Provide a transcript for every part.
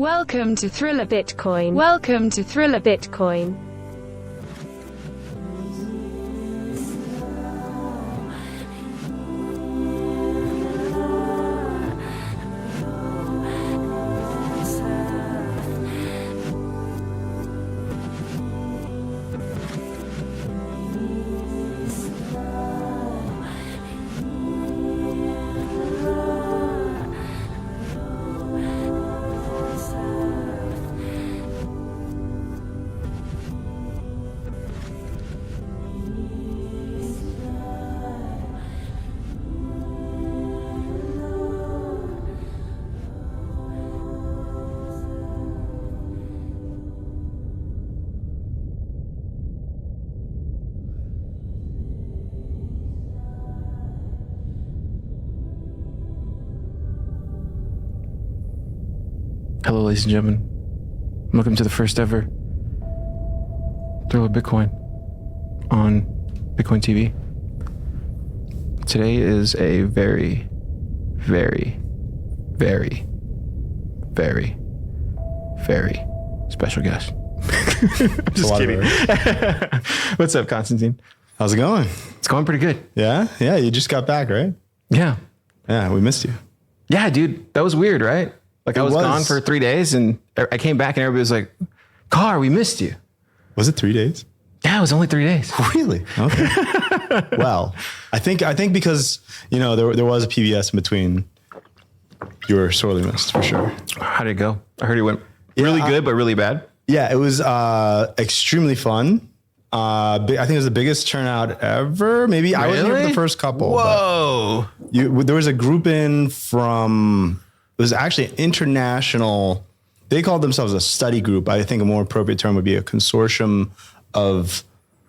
Welcome to Thriller Bitcoin. Welcome to Thriller Bitcoin. Hello, ladies and gentlemen. Welcome to the first ever Thriller Bitcoin on Bitcoin TV. Today is a very, very, very, very, very special guest. I'm just kidding. What's up, Constantin? How's it going? It's going pretty good. Yeah? Yeah, you just got back, right? Yeah. Yeah, we missed you. Yeah, dude. That was weird, right? Like I was gone for 3 days and I came back and everybody was like, Car, we missed you. Was it 3 days? Yeah, it was only 3 days. Really? Okay. Well, I think because, you know, there was a PBS in between. You were sorely missed for sure. How did it go? I heard it went really good, but really bad. Yeah, it was extremely fun. I think it was the biggest turnout ever. Maybe I wasn't here for the first couple. Whoa. There was a group in from... It was actually an international, they called themselves a study group. I think a more appropriate term would be a consortium of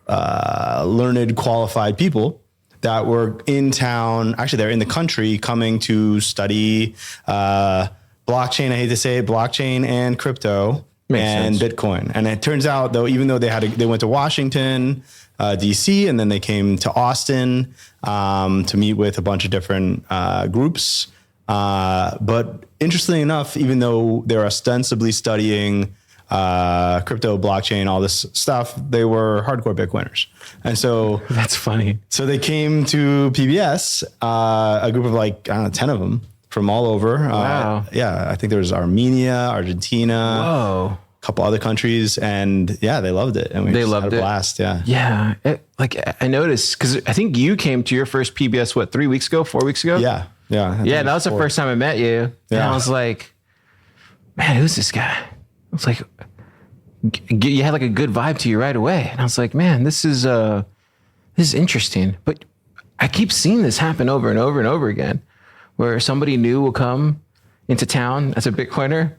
learned, qualified people that were in town. Actually, they're in the country coming to study blockchain. I hate to say it, blockchain and crypto. Makes and sense. Bitcoin. And it turns out, though, even though they went to Washington, DC, and then they came to Austin to meet with a bunch of different groups. But interestingly enough, even though they're ostensibly studying crypto, blockchain, all this stuff, they were hardcore Bitcoiners. And so that's funny. So they came to PBS, a group of like, I don't know, 10 of them from all over. Wow. Yeah, I think there was Armenia, Argentina, whoa, a couple other countries. And yeah, they loved it. And they loved had a blast. Yeah. Yeah. I noticed, because I think you came to your first PBS, 4 weeks ago? Yeah. Yeah. Yeah, that was the first time I met you. Yeah. And I was like, man, who's this guy? I was like, you had like a good vibe to you right away. And I was like, man, this is interesting. But I keep seeing this happen over and over and over again, where somebody new will come into town as a Bitcoiner,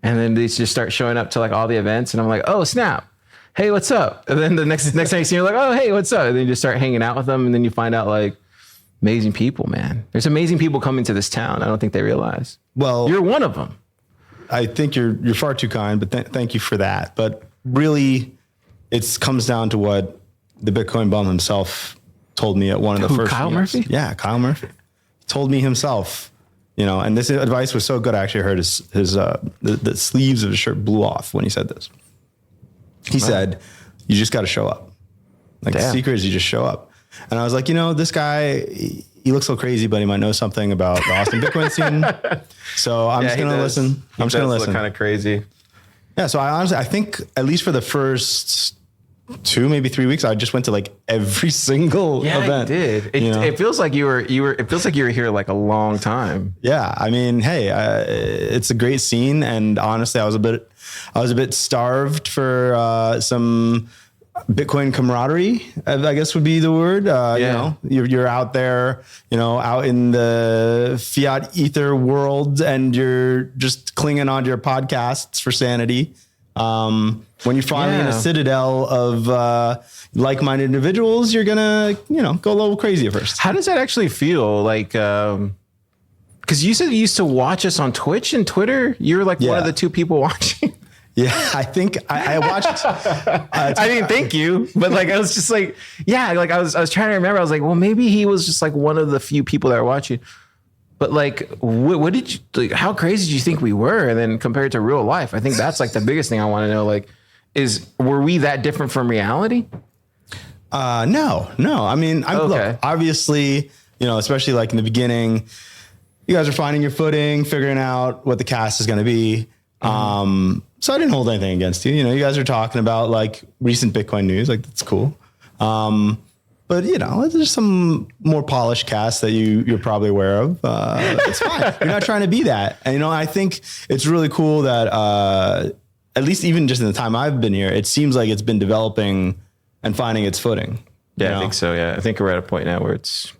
and then they just start showing up to like all the events. And I'm like, oh, snap. Hey, what's up? And then the next time you see, you're like, oh, hey, what's up? And then you just start hanging out with them. And then you find out like, amazing people, man. There's amazing people coming to this town. I don't think they realize. Well, you're one of them. I think you're far too kind, but thank you for that. But really, it comes down to what the Bitcoin bum himself told me at one of the first Kyle meetings. Murphy? Yeah, Kyle Murphy. He told me himself, you know, and this advice was so good. I actually heard the sleeves of his shirt blew off when he said this. He said, you just got to show up. Like, the secret is you just show up. And I was like, you know, this guy, he looks so crazy, but he might know something about the Austin Bitcoin scene. So I'm just going to listen. I'm just going to listen. Kind of crazy. Yeah. So I think at least for the first 2, maybe 3 weeks, I just went to like every single event. You did. It feels like you were. It feels like you were here like a long time. Yeah. I mean, hey, it's a great scene, and honestly, I was a bit starved for some Bitcoin camaraderie, I guess would be the word. You know, you're out there, you know, out in the fiat ether world, and you're just clinging onto your podcasts for sanity. When you're finally in a citadel of like-minded individuals, you're gonna, you know, go a little crazy at first. How does that actually feel? Like, because you said you used to watch us on Twitch and Twitter. You were like one of the 2 people watching. Yeah, I think I watched. I didn't thank you, but like I was just like, yeah, like I was trying to remember. I was like, well, maybe he was just like one of the few people that were watching. But like, what did you, like, how crazy did you think we were? And then compared to real life, I think that's like the biggest thing I want to know. Like, were we that different from reality? No. I mean, look, obviously, especially like in the beginning, you guys are finding your footing, figuring out what the cast is going to be. So I didn't hold anything against you. You guys are talking about like recent Bitcoin news. Like, that's cool. But there's some more polished casts that you're probably aware of. It's fine. You're not trying to be that. And, I think it's really cool that, at least even just in the time I've been here, it seems like it's been developing and finding its footing. Yeah, I think so. Yeah. I think we're at a point now where it's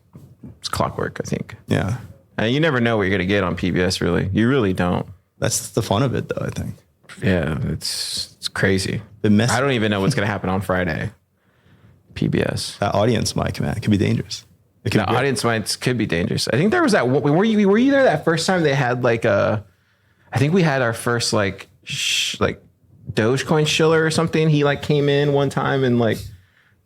clockwork, I think. Yeah. And you never know what you're going to get on PBS, really. You really don't. That's the fun of it, though, I think. Yeah, it's crazy. I don't even know what's going to happen on Friday. PBS. That audience mic, man, it could be dangerous. Audience mics could be dangerous. I think there was that. Were you there that first time they had like I think we had our first like Dogecoin shiller or something. He like came in one time and like.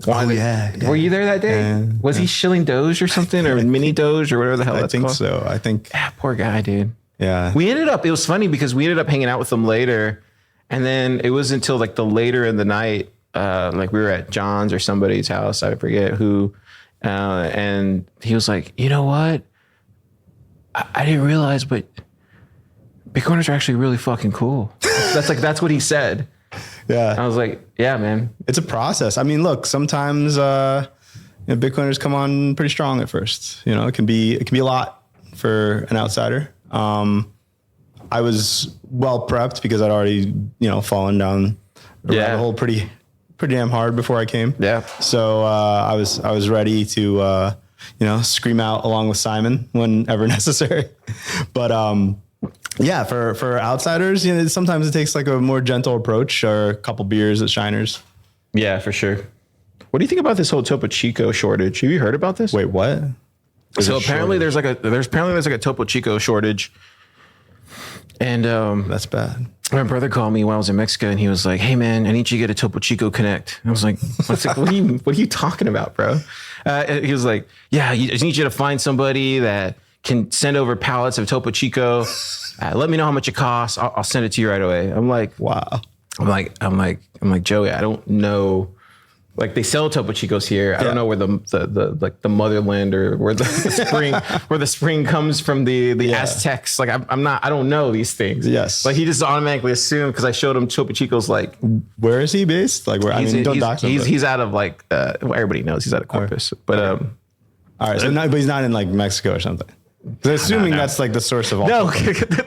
Yeah. Were you there that day? Yeah, was he shilling Doge or something or mini Doge or whatever the hell that's called? I think so. Yeah, poor guy, dude. Yeah. It was funny because we ended up hanging out with him later. And then it was until like the later in the night, like we were at John's or somebody's house, I forget who. And he was like, you know what? I didn't realize, but Bitcoiners are actually really fucking cool. That's what he said. Yeah. I was like, yeah, man. It's a process. I mean, look, sometimes Bitcoiners come on pretty strong at first. It can be a lot for an outsider. I was well prepped because I'd already, fallen down the rabbit hole pretty damn hard before I came. Yeah. So I was ready to scream out along with Simon whenever necessary. But yeah, for outsiders, sometimes it takes like a more gentle approach or a couple beers at Shiners. Yeah, for sure. What do you think about this whole Topo Chico shortage? Have you heard about this? Wait, what? So apparently there's like a Topo Chico shortage. And that's bad. My brother called me while I was in Mexico and he was like, hey man, I need you to get a Topo Chico Connect. And I was like, what are you talking about, bro? He was like, yeah, I just need you to find somebody that can send over pallets of Topo Chico. Let me know how much it costs. I'll send it to you right away. I'm like, wow. I'm like, Joey, I don't know. Like they sell Topo Chicos here. I don't know where the motherland or where the spring comes from the Aztecs. Like I don't know these things. Yes. Like he just automatically assumed because I showed him Topo Chicos. Like where is he based? Like where? Don't dox him. He's out of like everybody knows he's out of Corpus. Right. But all right. So but he's not in like Mexico or something. Because assuming that's like the source of all. No,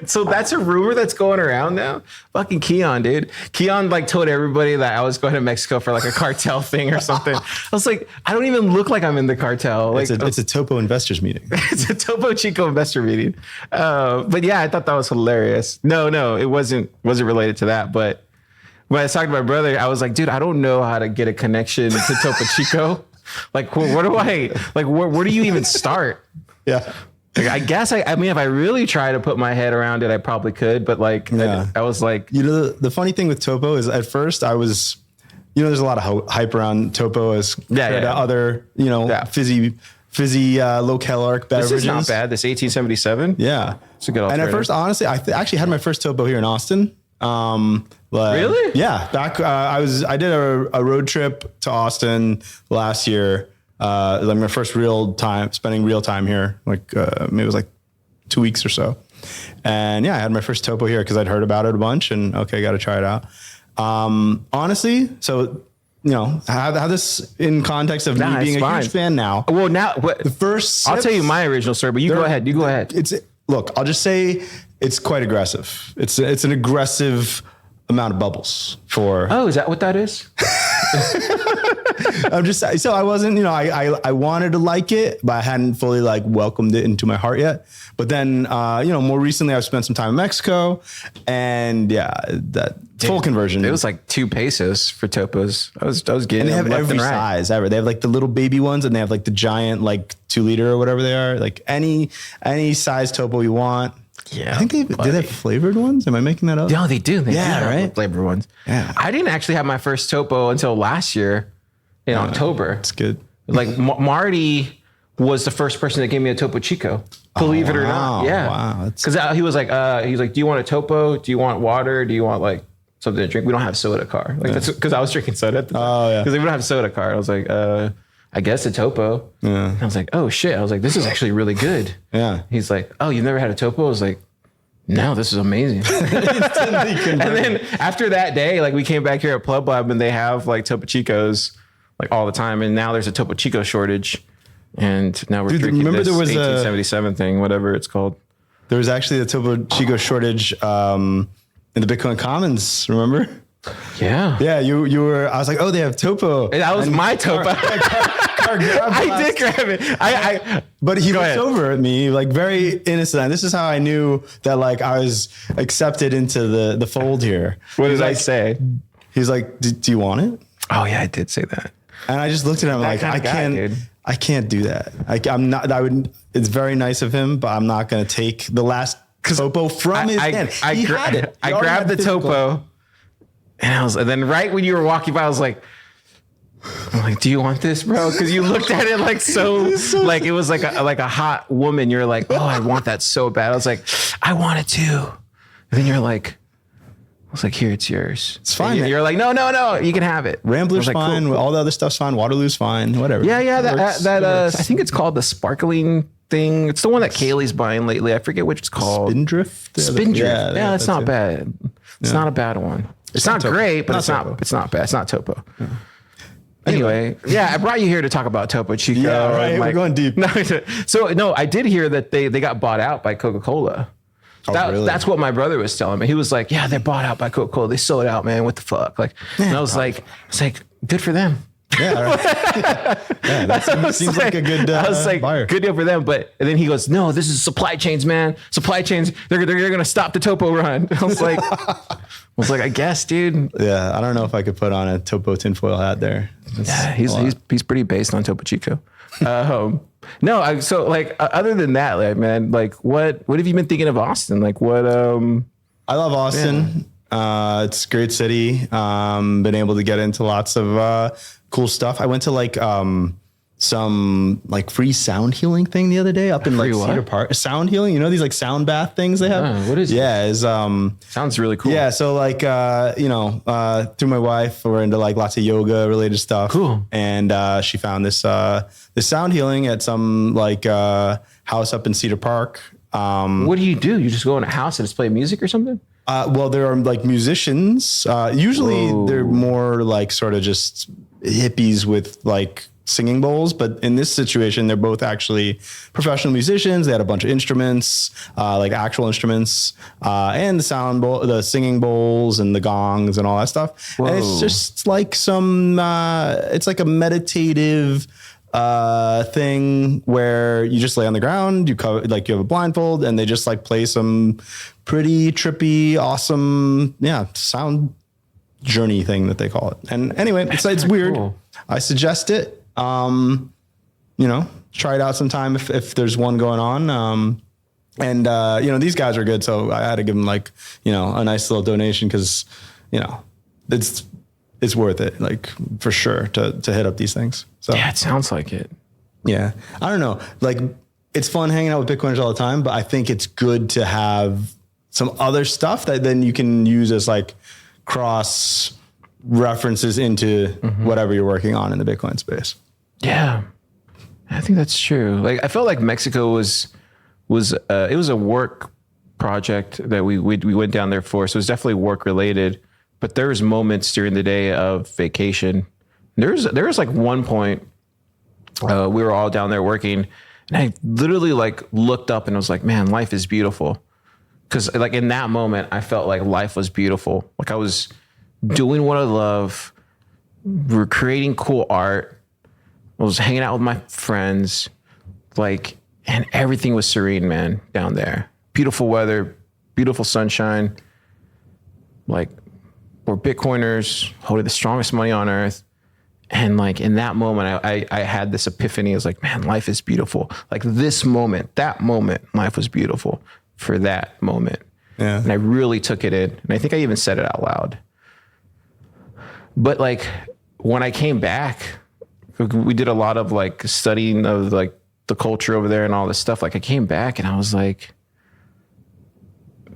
so that's a rumor that's going around now. Fucking Keon, dude. Keon like told everybody that I was going to Mexico for like a cartel thing or something. I was like, I don't even look like I'm in the cartel. Like it's a Topo investors meeting. It's a Topo Chico investor meeting. But yeah, I thought that was hilarious. No, it wasn't related to that. But when I was talking to my brother, I was like, dude, I don't know how to get a connection to Topo Chico. Like, where do you even start? Yeah. Like, I guess I mean, if I really try to put my head around it, I probably could. But like, I was like, the funny thing with Topo is at first I was, there's a lot of hype around Topo as compared to other, fizzy low caloric beverages. This is not bad. This 1877. Yeah, it's a good alternative. And at first, honestly, I actually had my first Topo here in Austin. Really? Yeah. Back, I did a road trip to Austin last year. Like my first spending real time here, like maybe it was like 2 weeks or so. And yeah, I had my first Topo here because I'd heard about it a bunch and okay, got to try it out. Honestly, so, have this in context of me being a huge fan now. Well, now the first I'll tell you my original story, but you go ahead. Look, I'll just say it's quite aggressive. It's an aggressive amount of bubbles for. Oh, is that what that is? I'm just so I wasn't, I wanted to like it, but I hadn't fully like welcomed it into my heart yet. But then, more recently I've spent some time in Mexico and that full conversion. It was like 2 pesos for Topos. I was getting. And they have left every and right. size ever. They have like the little baby ones and they have like the giant, like 2 liter or whatever they are. Like any size Topo you want. Yeah, I think do they have flavored ones? Am I making that up? No, they do. They do right? Flavored ones. Yeah. I didn't actually have my first Topo until last year in October. It's good. Like Marty was the first person that gave me a Topo Chico. Believe it or not. Yeah. Wow. Because he was like, do you want a topo? Do you want water? Do you want like something to drink? We don't have soda car. Like that's because I was drinking soda at the time. Oh, yeah. Because we don't have soda car. I was like, I guess a topo. Yeah. And I was like, oh shit. I was like, this is actually really good. Yeah. He's like, oh, you've never had a topo? I was like, no, this is amazing. And then after that day, like we came back here at Pleb Lab and they have like Topo Chicos like all the time. And now there's a Topo Chico shortage. And now we're drinking remember this there was 1877 thing, whatever it's called. There was actually a Topo Chico shortage in the Bitcoin Commons, remember? Yeah. Yeah, you were, I was like, oh, they have Topo. That was my Topo. I did grab it. But he looked ahead. over at me like very innocent. And this is how I knew that like I was accepted into the fold here. What did I like, say? He's like, do you want it? Oh yeah, I did say that. And I just looked at him like, I can't do that. I'm not, it's very nice of him, but I'm not going to take the last Topo from his hand. He had it. I grabbed the Topo and then right when you were walking by, I was like, do you want this, bro? Because you looked at it like so like it was like a hot woman. You're like, oh, I want that so bad. I was like, I want it too. And then you're like, I was like, here, it's yours. It's fine. And you're like, no, you can have it. Rambler's like, fine. Cool. All the other stuff's fine. Waterloo's fine. Whatever. Yeah. I think it's called the sparkling thing. It's the one that Kaylee's buying lately. I forget which it's called. Spindrift. Spindrift. Yeah, it's not bad. It's not a bad one. It's not great, but it's not bad. It's not Topo. Yeah. Anyway, I brought you here to talk about Topo Chico. Yeah, right. We're going deep. No, I did hear that they got bought out by Coca-Cola. Really? That's what my brother was telling me. He was like, yeah, they're bought out by Coca-Cola. They sold out, man. What the fuck? Like, and I was like, good for them. Yeah, right. Yeah, that seems like a good I was like, buyer. Good deal for them. But and then he goes, no, this is supply chains, man. Supply chains. They're going to stop the Topo run. I was like, I guess, dude. Yeah, I don't know if I could put on a Topo tinfoil hat there. He's pretty based on Topo Chico. Other than that, like, man, like what have you been thinking of Austin? Like what? I love Austin. Yeah. It's a great city. Been able to get into lots of cool stuff. I went to like some like free sound healing thing the other day up in like Cedar Park. Sound healing, you know, these like sound bath things they have. What is it? Yeah, is sounds really cool. Yeah, so like through my wife, we're into like lots of yoga related stuff. Cool. And she found this sound healing at some like house up in Cedar Park. What do? You just go in a house and just play music or something? Well, there are like musicians. Usually they're more like sort of just hippies with like singing bowls, but in this situation, they're both actually professional musicians. They had a bunch of instruments, like actual instruments, and the singing bowls and the gongs and all that stuff. Whoa. And it's just like it's like a meditative thing where you just lay on the ground, you have a blindfold, and they just like play some pretty trippy, awesome, sound journey thing that they call it. And anyway, it's weird. Cool. I suggest it. Try it out sometime if there's one going on. These guys are good, so I had to give them like, a nice little donation because, it's worth it, like for sure to hit up these things. So yeah, it sounds like it. Yeah. I don't know. Like it's fun hanging out with Bitcoiners all the time, but I think it's good to have some other stuff that then you can use as like cross references into whatever you're working on in the Bitcoin space. Yeah, I think that's true. Like I felt like Mexico was a work project that we went down there for. So it was definitely work related, but there was moments during the day of vacation. There was like one point we were all down there working, and I literally like looked up and I was like, man, life is beautiful. Cause like in that moment, I felt like life was beautiful. Like I was doing what I love. We were creating cool art. I was hanging out with my friends, and everything was serene, man, down there. Beautiful weather, beautiful sunshine. Like we're Bitcoiners holding the strongest money on earth. And like in that moment, I had this epiphany. I was like, man, life is beautiful. Like this moment, that moment, life was beautiful for that moment. Yeah. And I really took it in. And I think I even said it out loud. But like when I came back, we did a lot of like studying of like the culture over there and all this stuff. Like I came back and I was like,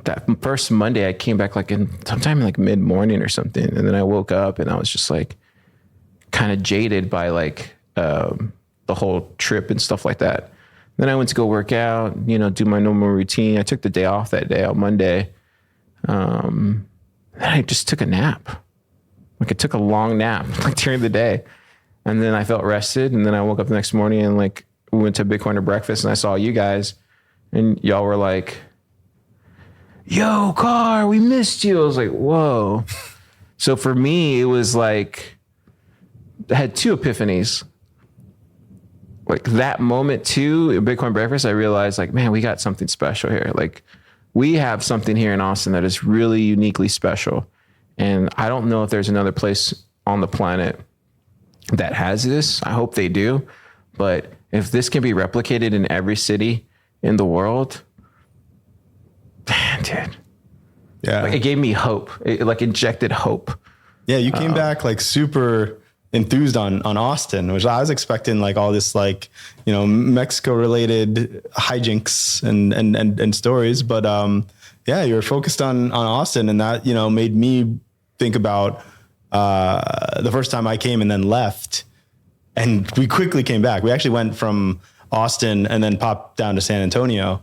that first Monday I came back like sometime in like mid morning or something. And then I woke up and I was just like kind of jaded by like, the whole trip and stuff like that. Then I went to go work out, you know, do my normal routine. I took the day off that day on Monday. Then I just took a nap. Like I took a long nap like during the day. And then I felt rested. And then I woke up the next morning and like we went to Bitcoiner breakfast and I saw you guys and y'all were like, yo, Car, we missed you. I was like, whoa. So for me, it was like, I had two epiphanies. Like that moment too, at Bitcoin breakfast, I realized like, man, we got something special here. Like we have something here in Austin that is really uniquely special. And I don't know if there's another place on the planet that has this. I hope they do. But if this can be replicated in every city in the world, man, dude. Yeah. Like it gave me hope. It like injected hope. Yeah. You came back like super enthused on Austin, which I was expecting like all this, like, you know, Mexico related hijinks and stories. But, yeah, you were focused on Austin, and that, you know, made me think about, the first time I came and then left, and we quickly came back. We actually went from Austin and then popped down to San Antonio,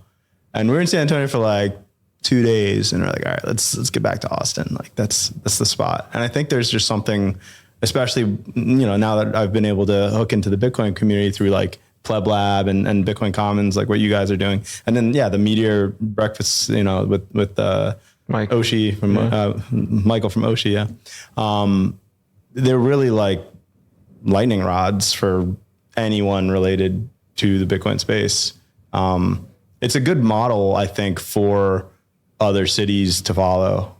and we were in San Antonio for like 2 days, and we're like, all right, let's get back to Austin. Like that's the spot. And I think there's just something, especially, you know, now that I've been able to hook into the Bitcoin community through like Pleb Lab and Bitcoin Commons, like what you guys are doing. And then, yeah, the Meteor breakfast, you know, with Mike Oshi from Michael from Oshi. Yeah. They're really like lightning rods for anyone related to the Bitcoin space. It's a good model, I think, for other cities to follow.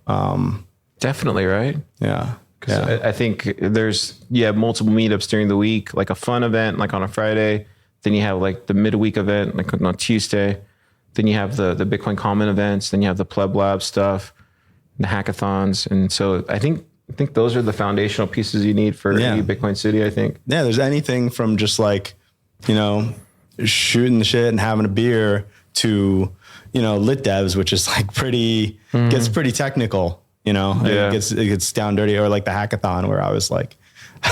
Definitely. Right. Yeah. Yeah. I think there's, multiple meetups during the week, like a fun event, like on a Friday. Then you have like the midweek event, like on Tuesday. Then you have the Bitcoin Common events. Then you have the Pleb Lab stuff, the hackathons. And so I think those are the foundational pieces you need for any Bitcoin city, I think. Yeah. There's anything from just like, you know, shooting the shit and having a beer to, you know, lit devs, which is like gets pretty technical. You know, it gets down dirty, or like the hackathon where I was like,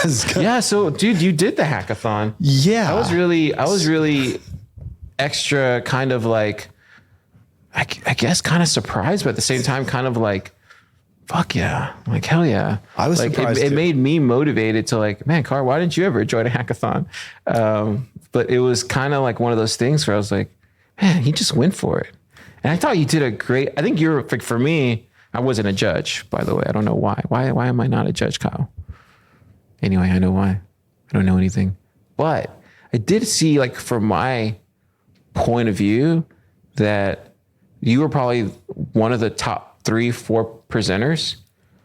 so dude, you did the hackathon. Yeah. I was really extra kind of like, I guess kind of surprised, but at the same time, kind of like, fuck yeah. Like, hell yeah. I was like, surprised. It made me motivated to like, man, Car, why didn't you ever join a hackathon? But it was kind of like one of those things where I was like, man, he just went for it. And I thought you did I think you're, for me, I wasn't a judge, by the way. I don't know why. Why am I not a judge, Kyle? Anyway, I know why. I don't know anything. But I did see, like, from my point of view, that you were probably one of the top 3-4 presenters.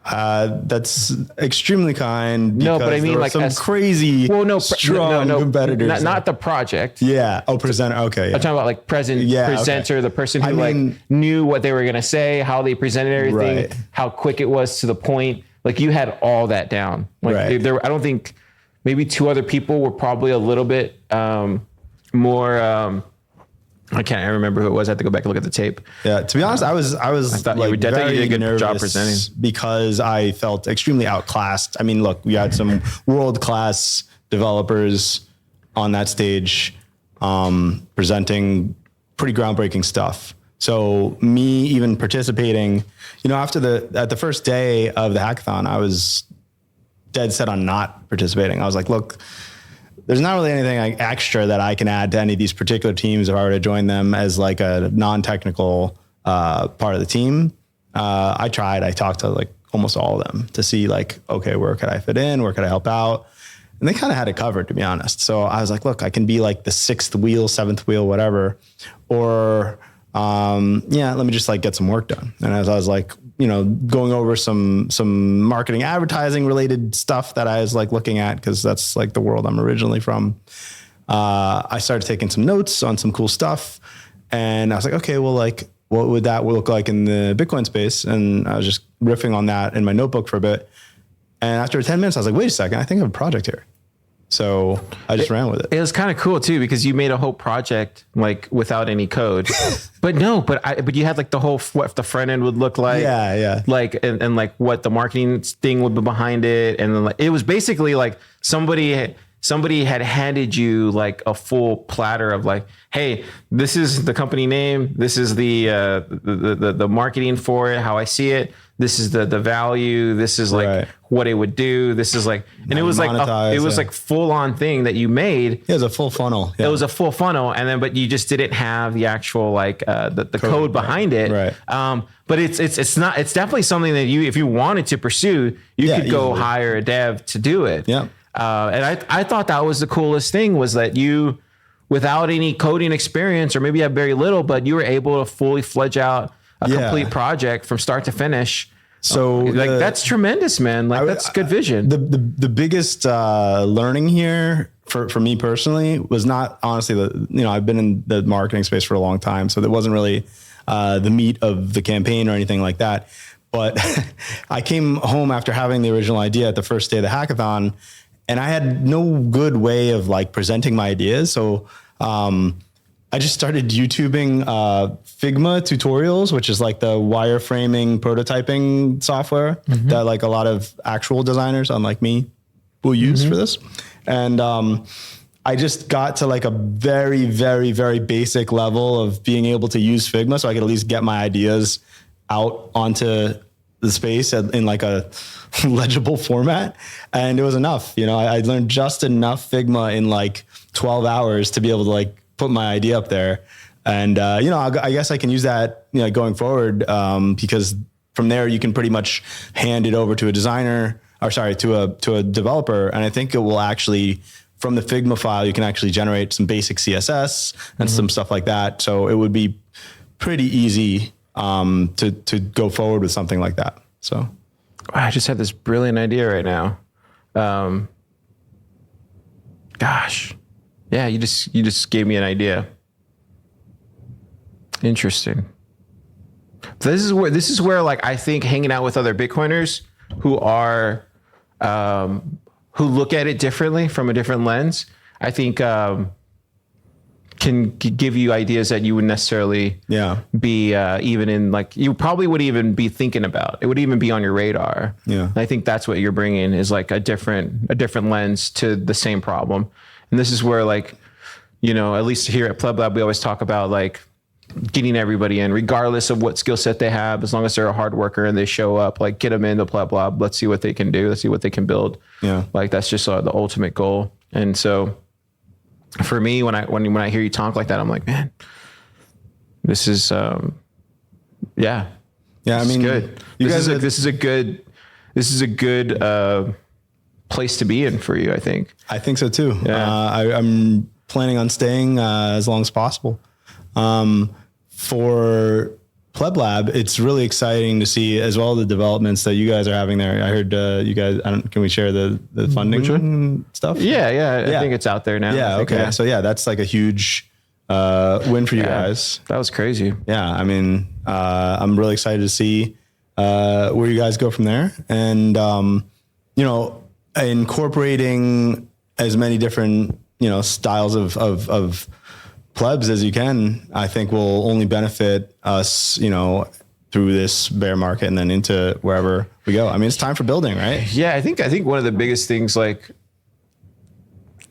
That's extremely kind. No, but I mean, like some crazy, strong competitors. Not the project. Yeah. Oh, presenter. Okay. Yeah. I'm talking about like presenter, the person who like knew what they were going to say, how they presented everything, how quick it was to the point. Like you had all that down. Like I don't think maybe 2 other people were probably a little bit more. I can't remember who it was. I have to go back and look at the tape. Yeah, to be honest, I thought like, you did a good job presenting, because I felt extremely outclassed. I mean, look, we had some world-class developers on that stage presenting pretty groundbreaking stuff. So me even participating, you know, at the first day of the hackathon, I was dead set on not participating. I was like, look, there's not really anything like extra that I can add to any of these particular teams if I were to join them as like a non-technical part of the team. I talked to like almost all of them to see like, okay, where could I fit in? Where could I help out? And they kind of had it covered, to be honest. So I was like, look, I can be like the 6th wheel, 7th wheel, whatever. Or let me just like get some work done. And as I was like, you know, going over some marketing, advertising related stuff that I was like looking at, because that's like the world I'm originally from. I started taking some notes on some cool stuff, and I was like, okay, well, like, what would that look like in the Bitcoin space? And I was just riffing on that in my notebook for a bit. And after 10 minutes, I was like, wait a second, I think I have a project here. So I just ran with it. It was kind of cool too, because you made a whole project like without any code, but you had like the whole, what the front end would look like. Yeah. Like, and like what the marketing thing would be behind it. And then like, it was basically like somebody had handed you like a full platter of like, hey, this is the company name. This is the marketing for it, how I see it. This is the value. This is like what it would do. This is like, and it was like, it was like full on thing that you made. It was a full funnel. Yeah. It was a full funnel. And then, but you just didn't have the actual, like the code behind it. Right. But it's definitely something that if you wanted to pursue, you could go easily hire a dev to do it. Yeah. And I thought that was the coolest thing, was that you, without any coding experience, or maybe you have very little, but you were able to fully fledge out a complete project from start to finish. So like that's tremendous, man. Like that's good vision. The biggest learning here for me personally was not honestly I've been in the marketing space for a long time, so that wasn't really the meat of the campaign or anything like that. But I came home after having the original idea at the first day of the hackathon, and I had no good way of like presenting my ideas. So I just started YouTubing Figma tutorials, which is like the wireframing prototyping software that like a lot of actual designers, unlike me, will use for this. And I just got to like a very, very, very basic level of being able to use Figma, so I could at least get my ideas out onto the space in like a legible format. And it was enough. I learned just enough Figma in like 12 hours to be able to like put my idea up there. And, I guess I can use that, going forward, because from there you can pretty much hand it over to a designer, to a developer. And I think it will actually, from the Figma file, you can actually generate some basic CSS and some stuff like that. So it would be pretty easy to go forward with something like that. So I just had this brilliant idea right now. Gosh. Yeah, you just gave me an idea. Interesting. This is where like I think hanging out with other Bitcoiners who are who look at it differently from a different lens, I think can give you ideas that you wouldn't necessarily be even in, like, you probably would even be thinking about. It would even be on your radar. Yeah. And I think that's what you're bringing, is like a different lens to the same problem. And this is where, like, at least here at Pleb Lab, we always talk about like getting everybody in, regardless of what skill set they have, as long as they're a hard worker and they show up, like get them into Pleb Lab. Let's see what they can do. Let's see what they can build. Yeah. Like that's just the ultimate goal. And so for me, when I hear you talk like that, I'm like, man, this is, yeah. I mean, good. This is a good place to be in for you, I think. I think so too. Yeah. I'm planning on staying as long as possible. For Pleb Lab, it's really exciting to see as well the developments that you guys are having there. I heard you guys. Can we share the funding stuff? Yeah. I think it's out there now. Yeah. Okay. Yeah. So yeah, that's like a huge win for you guys. That was crazy. Yeah. I mean, I'm really excited to see where you guys go from there, and incorporating as many different styles of plebs as you can, I think will only benefit us, through this bear market and then into wherever we go. I mean, it's time for building, right? Yeah, I think one of the biggest things, like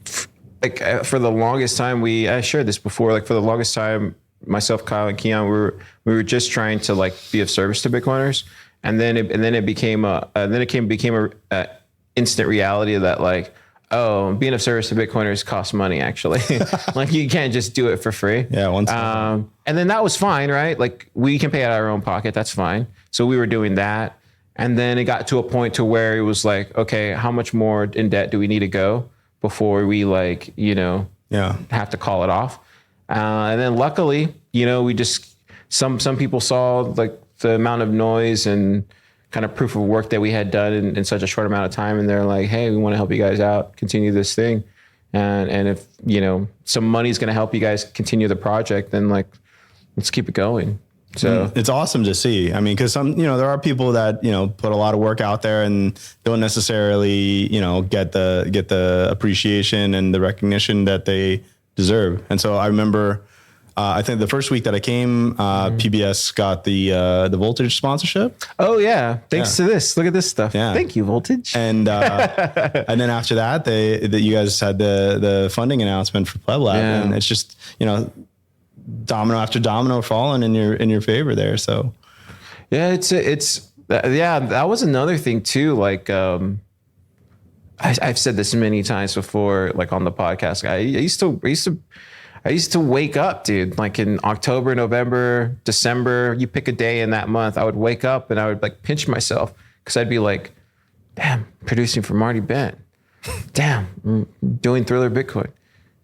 for the longest time, I shared this before, like for the longest time, myself, Kyle, and Keon, we were just trying to like be of service to Bitcoiners, and then it became a instant reality that like, oh, being of service to Bitcoiners costs money, actually. Like you can't just do it for free. Yeah. And then that was fine, right? Like we can pay out of our own pocket. That's fine. So we were doing that. And then it got to a point to where it was like, okay, how much more in debt do we need to go before we like, have to call it off? And then luckily, we just, some people saw like the amount of noise and kind of proof of work that we had done in such a short amount of time. And they're like, hey, we want to help you guys out, continue this thing. And if, some money is going to help you guys continue the project, then like, let's keep it going. So it's awesome to see. I mean, because there are people that, put a lot of work out there and don't necessarily, get the appreciation and the recognition that they deserve. And so I remember, I think the first week that I came, PBS got the Voltage sponsorship. Oh yeah, thanks to this. Look at this stuff. Yeah. Thank you, Voltage. And and then after that, you guys had the funding announcement for Pleb Lab, and it's just domino after domino falling in your favor there. So yeah, that was another thing too. Like I've said this many times before, like on the podcast. I used to wake up, dude, like in October, November, December, you pick a day in that month, I would wake up and I would like pinch myself because I'd be like, damn, producing for Marty Bent. Damn, doing Thriller Bitcoin.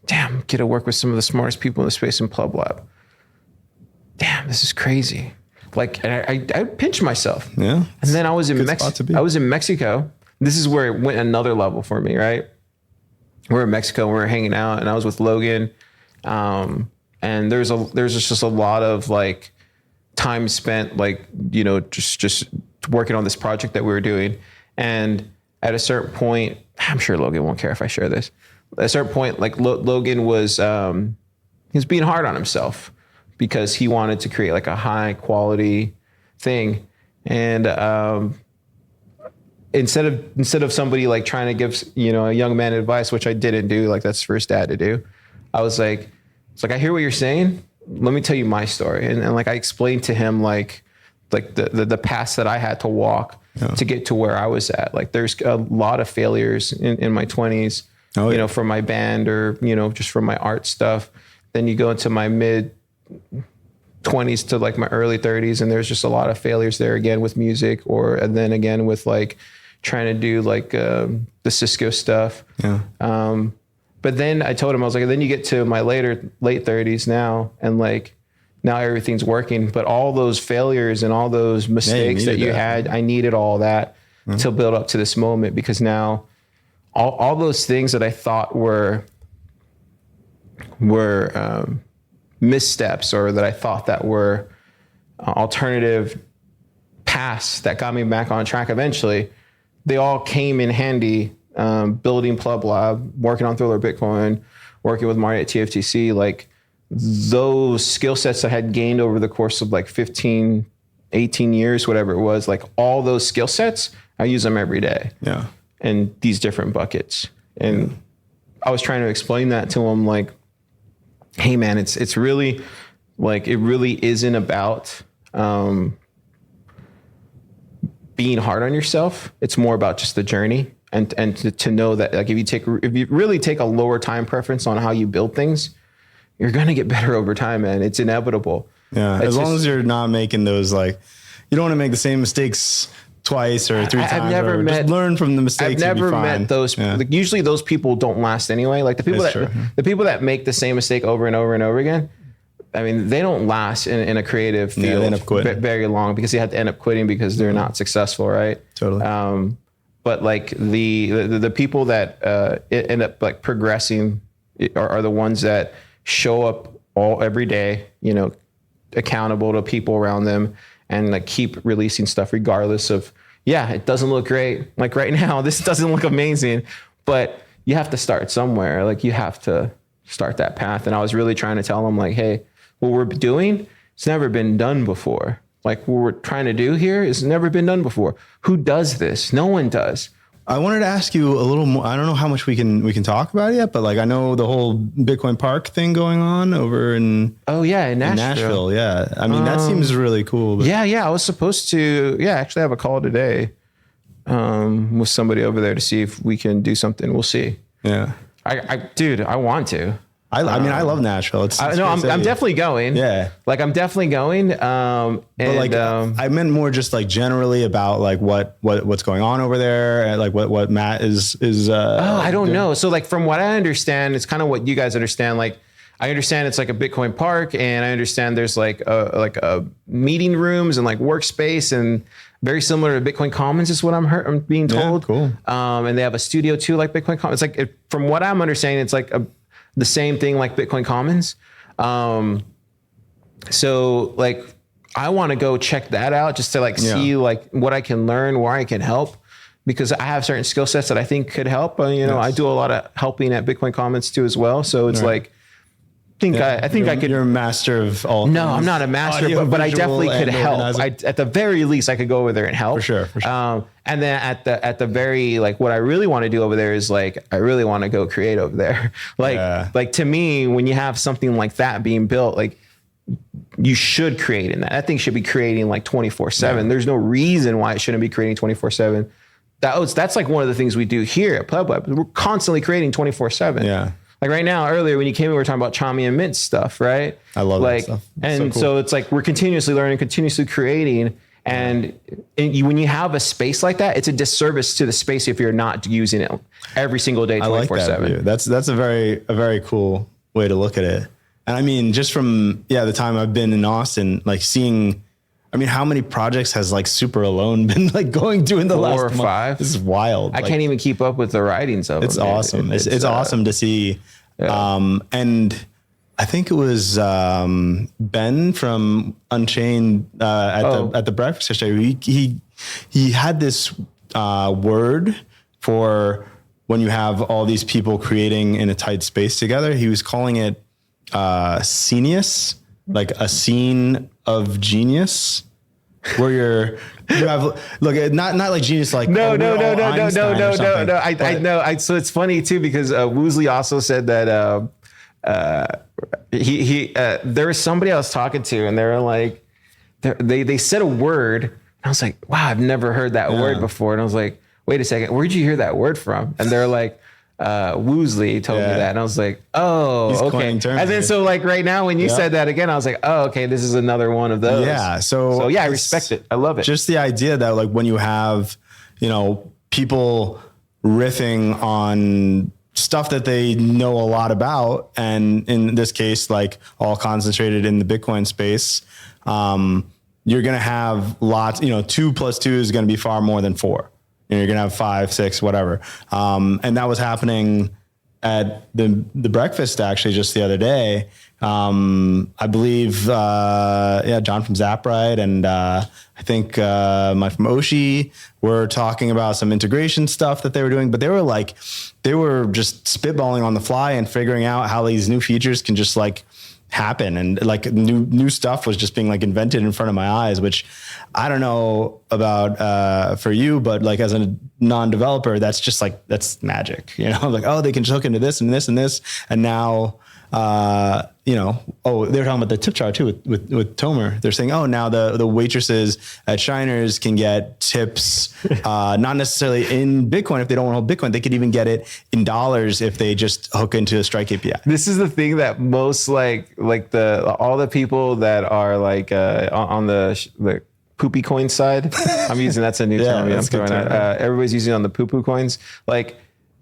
Damn, get to work with some of the smartest people in the space in Pleb Lab. Damn, this is crazy. Like, and I pinched myself. Yeah. And then I was in Mexico. This is where it went another level for me, right? We're in Mexico, we're hanging out, and I was with Logan. And there's just a lot of like time spent, like, just working on this project that we were doing. And at a certain point, I'm sure Logan won't care if I share this. At a certain point, like Logan was, he was being hard on himself because he wanted to create like a high quality thing. And, instead of somebody like trying to give, a young man advice, which I didn't do, like that's for his dad to do. I was like, I hear what you're saying. Let me tell you my story. And like, I explained to him, like the path that I had to walk to get to where I was at. Like there's a lot of failures in my 20s, from my band or, just from my art stuff. Then you go into my mid 20s to like my early 30s. And there's just a lot of failures there again with music and then again with like trying to do like the Cisco stuff. Yeah. But then I told him, I was like, then you get to my late 30s now, and like now everything's working. But all those failures and all those mistakes that you had, I needed all that to build up to this moment, because now all those things that I thought were missteps, or that I thought that were alternative paths that got me back on track eventually, they all came in handy. Building Pleb Lab, working on Thriller Bitcoin, working with Marty at TFTC, like those skill sets I had gained over the course of like 15, 18 years, whatever it was, like all those skill sets, I use them every day. Yeah. In these different buckets. And I was trying to explain that to him, like, hey man, it's really like, it really isn't about, being hard on yourself. It's more about just the journey. And to know that, like, if you really take a lower time preference on how you build things, you're going to get better over time, man. It's inevitable. Yeah. As long as you're not making those, like, you don't want to make the same mistakes twice or three times. Just learn from the mistakes. I've never met those. Yeah. Like, usually those people don't last anyway. Like the people that make the same mistake over and over and over again, I mean, they don't last in a creative field, they end up quitting very long, because they have to end up quitting because they're not successful. Right. Totally. But like the people that end up like progressing are the ones that show up every day, accountable to people around them, and like keep releasing stuff regardless of, it doesn't look great. Like right now, this doesn't look amazing, but you have to start somewhere. Like you have to start that path. And I was really trying to tell them, like, hey, what we're doing, it's never been done before. Like what we're trying to do here has never been done before. Who does this? No one does. I wanted to ask you a little more. I don't know how much we can talk about it yet, but like I know the whole Bitcoin Park thing going on over in Nashville. Yeah, I mean that seems really cool. But. Yeah. I was supposed to actually have a call today with somebody over there to see if we can do something. We'll see. Yeah, I want to. I mean, I love Nashville. I'm definitely going. Yeah. Like I'm definitely going. But like, I meant more just like generally about like what's going on over there, and like what Matt is. I don't know. So like from what I understand, it's kind of what you guys understand. Like I understand it's like a Bitcoin Park, and I understand there's like a meeting rooms and like workspace, and very similar to Bitcoin Commons is what I'm being told. Yeah, cool. And they have a studio too, like Bitcoin Commons. It's like from what I'm understanding, it's like the same thing like Bitcoin Commons. So like I want to go check that out just to like see like what I can learn, where I can help, because I have certain skill sets that I think could help. You know, I do a lot of helping at Bitcoin Commons too as well. So it's like, I think I could. You're a master of all. No, I'm not a master, but I definitely could help. At the very least, I could go over there and help. For sure. And then at the very, like, what I really want to do over there is like, I really want to go create over there. Like to me, when you have something like that being built, like, you should create in that. That thing should be creating like 24/7. There's no reason why it shouldn't be creating 24/7. That's like one of the things we do here at Pleb. We're constantly creating 24/7. Yeah. Like right now, earlier when you came in, we were talking about Chami and Mint stuff, right? I love that stuff. And so it's like we're continuously learning, continuously creating. And when you have a space like that, it's a disservice to the space if you're not using it every single day, 24/7. That's a very cool way to look at it. And I mean, just from the time I've been in Austin, like seeing, I mean, how many projects has like Super Alone been like going through in the last 4 or 5? This is wild. I can't even keep up with the writings of it's them. Awesome. It's awesome to see. Yeah. And I think it was Ben from Unchained at the breakfast yesterday. He had this word for when you have all these people creating in a tight space together. He was calling it scenius, like a scene of genius, where you have not like genius, like no. I know. So it's funny too, because Woosley also said that there was somebody I was talking to, and they were like, they said a word, and I was like, wow, I've never heard that word before, and I was like, wait a second, where'd you hear that word from? And they're like, Woosley told me that, and I was like, oh, okay. And then so like right now when you said that again, I was like, oh, okay, this is another one of those. Yeah. So yeah, I respect it. I love it. Just the idea that like when you have, people riffing on stuff that they know a lot about, and in this case, like all concentrated in the Bitcoin space, you're going to have lots, 2 + 2 is going to be far more than 4. You're going to have 5, 6, whatever. And that was happening at the breakfast actually just the other day. I believe, John from Zaprite and I think Mike from Oshi were talking about some integration stuff that they were doing, but they were just spitballing on the fly and figuring out how these new features can just like happen, and like new stuff was just being like invented in front of my eyes, which I don't know about for you, but like as a non-developer, that's just like, that's magic, like, oh, they can just hook into this and this and this, and now they were talking about the tip jar too with Tomer. They're saying, oh, now the waitresses at Shiners can get tips, not necessarily in Bitcoin if they don't want to hold Bitcoin. They could even get it in dollars if they just hook into a Strike API. This is the thing that most like all the people that are like on the poopy coin side. I'm using, that's a new term. I'm throwing out. Everybody's using on the poo coins. Like,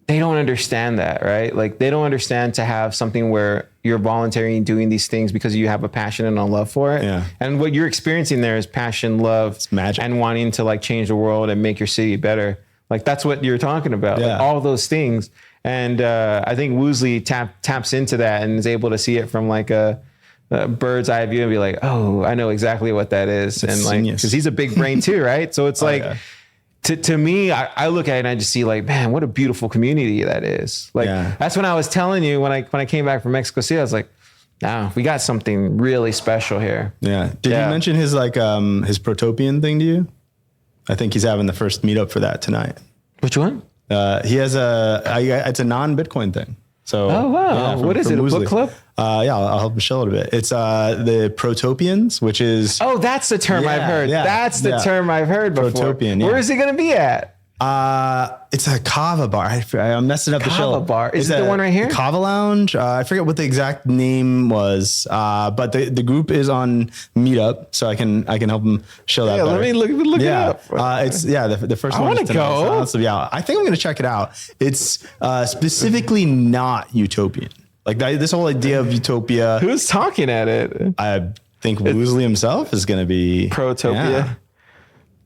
they don't understand that, right? Like, they don't understand to have something where you're voluntarily doing these things because you have a passion and a love for it. Yeah. And what you're experiencing there is passion, love, it's magic, and wanting to like change the world and make your city better. Like, that's what you're talking about. Like, all those things. And I think Woosley taps into that and is able to see it from like a bird's eye view and be like, oh, I know exactly what that is. It's and like, because he's a big brain too, right? So it's to me, I look at it and I just see like, man, what a beautiful community that is. Like, that's when I was telling you when I came back from Mexico City, I was like, nah, we got something really special here. Yeah. Did you mention his like his Protopian thing to you? I think he's having the first meetup for that tonight. Which one? He has it's a non-Bitcoin thing. So, oh wow, what is it? A book club? I'll help Michelle a bit. It's the Protopians, which is that's the term I've heard. That's the term I've heard before. Protopian. Where is it going to be at? It's a kava bar. I'm messing up the show. Kava bar. Is it the one right here? Kava Lounge. I forget what the exact name was. But the group is on Meetup, so I can help them show that. Let me look it up. It's the first one. I want to go. So I think I'm going to check it out. It's specifically not utopian. Like this whole idea of utopia. Who's talking at it? I think Woosley himself is going to be Protopia. Yeah.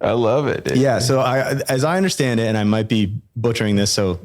I love it. Dude. Yeah. So as I understand it, and I might be butchering this, so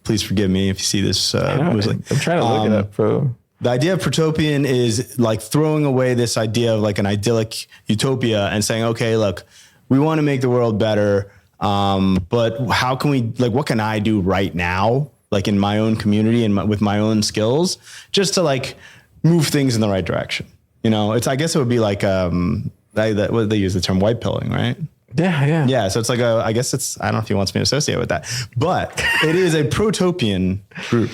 please forgive me if you see this. I'm trying to look it up, bro. The idea of protopian is like throwing away this idea of like an idyllic utopia and saying, okay, look, we want to make the world better. But how can we, like, what can I do right now? Like in my own community and with my own skills, just to like move things in the right direction. You know, I guess it would be like, what they use the term white pilling, right? Yeah. Yeah. So it's like I guess I don't know if he wants me to associate with that, but it is a protopian group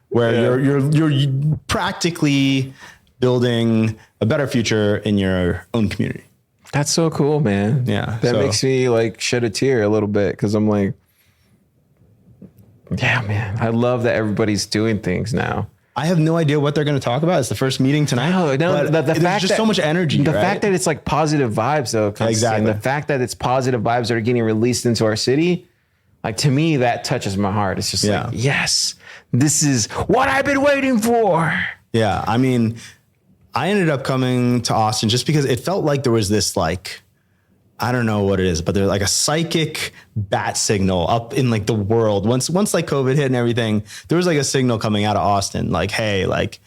where you're practically building a better future in your own community. That's so cool, man. Yeah. That makes me like shed a tear a little bit because I'm like, yeah, man, I love that everybody's doing things now. I have no idea what they're going to talk about. It's the first meeting tonight. No, the there's fact just that, so much energy. The right? fact that it's like positive vibes, though. Exactly. The fact that it's positive vibes that are getting released into our city, like to me, that touches my heart. It's just like, yes, this is what I've been waiting for. Yeah, I mean, I ended up coming to Austin just because it felt like there was this like, I don't know what it is, but there's like a psychic bat signal up in like the world. Once like COVID hit and everything, there was like a signal coming out of Austin, like, hey, like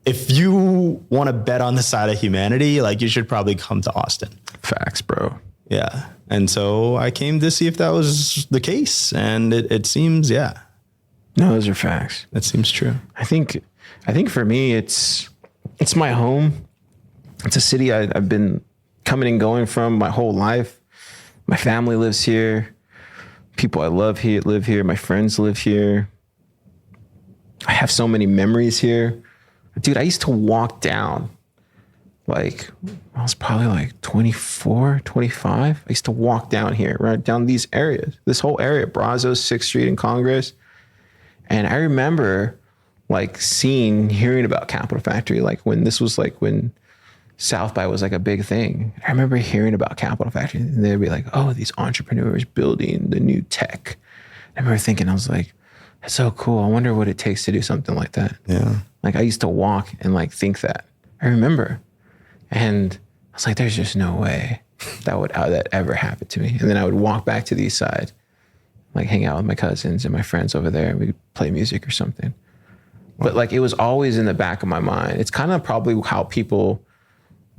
if you want to bet on the side of humanity, like you should probably come to Austin. Facts, bro. Yeah. And so I came to see if that was the case. And it seems, yeah. No, those are facts. That seems true. I think for me, it's my home. It's a city I've been coming and going from my whole life. My family lives here. People I love here live here. My friends live here. I have so many memories here. Dude, I used to walk down, like, I was probably like 24, 25. I used to walk down here, right down these areas, this whole area, Brazos, 6th Street and Congress. And I remember like hearing about Capital Factory, like when South by was like a big thing. I remember hearing about Capital Factory and they'd be like, oh, these entrepreneurs building the new tech. I remember thinking, I was like, that's so cool. I wonder what it takes to do something like that. Yeah. Like I used to walk and like think that. I remember. And I was like, there's just no way that ever happened to me. And then I would walk back to the east side, like hang out with my cousins and my friends over there and we'd play music or something. Wow. But like it was always in the back of my mind. It's kind of probably how people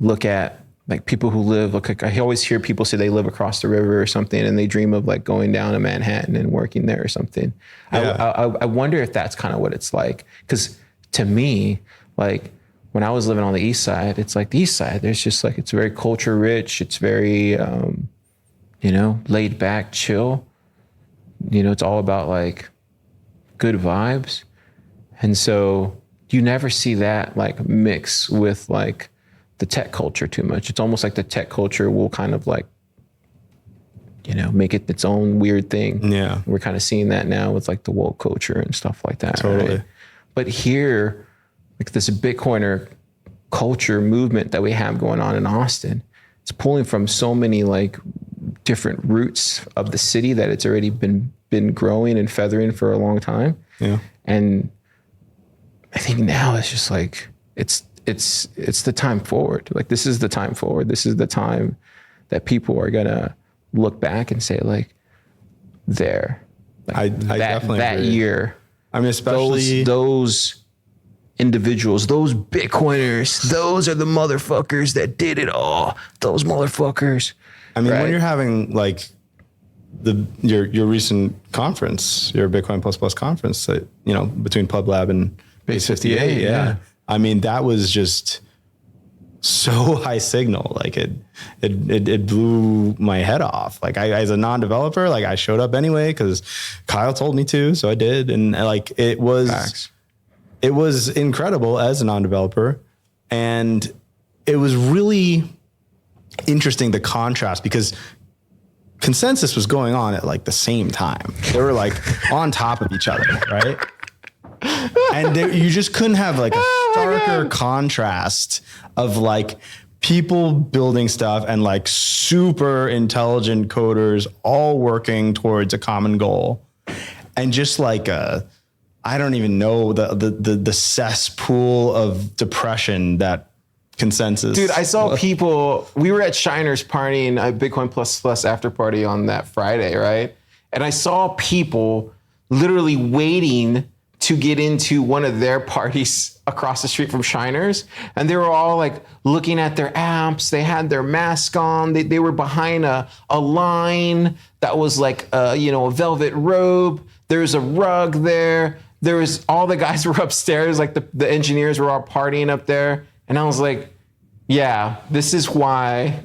look at like people who live, like I always hear people say they live across the river or something and they dream of like going down to Manhattan and working there or something. Yeah. I wonder if that's kind of what it's like. Because to me, like when I was living on the east side, it's like the east side, there's just like, it's very culture rich. It's very, laid back, chill. It's all about like good vibes. And so you never see that like mix with like the tech culture too much. It's almost like the tech culture will kind of like, make it its own weird thing. Yeah. We're kind of seeing that now with like the woke culture and stuff like that. Totally. Right? But here, like this Bitcoiner culture movement that we have going on in Austin, it's pulling from so many like different roots of the city that it's already been growing and feathering for a long time. Yeah. And I think now it's just like, it's the time forward. Like this is the time forward. This is the time that people are gonna look back and say like, there. Like I definitely that agree. year. I mean, especially those individuals, those Bitcoiners, those are the motherfuckers that did it all. Those motherfuckers. I mean, right? when you're having like your recent conference, your Bitcoin plus conference, that, between Pleb Lab and Base 58. Yeah. I mean, that was just so high signal. Like it blew my head off. Like as a non-developer, like I showed up anyway, cause Kyle told me to, so I did. And like, it was incredible as a non-developer. And it was really interesting, the contrast, because Consensus was going on at like the same time. They were like on top of each other, right? And you just couldn't have like a starker contrast of like people building stuff and like super intelligent coders all working towards a common goal. And just like I don't even know the cesspool of depression that Consensus. Dude, I saw people, we were at Shiner's partying at Bitcoin Plus after party on that Friday, right? And I saw people literally waiting to get into one of their parties across the street from Shiners. And they were all like looking at their apps. They had their mask on. They were behind a line that was like, a velvet robe. There's a rug there. There was all the guys were upstairs. Like the engineers were all partying up there. And I was like, yeah, this is why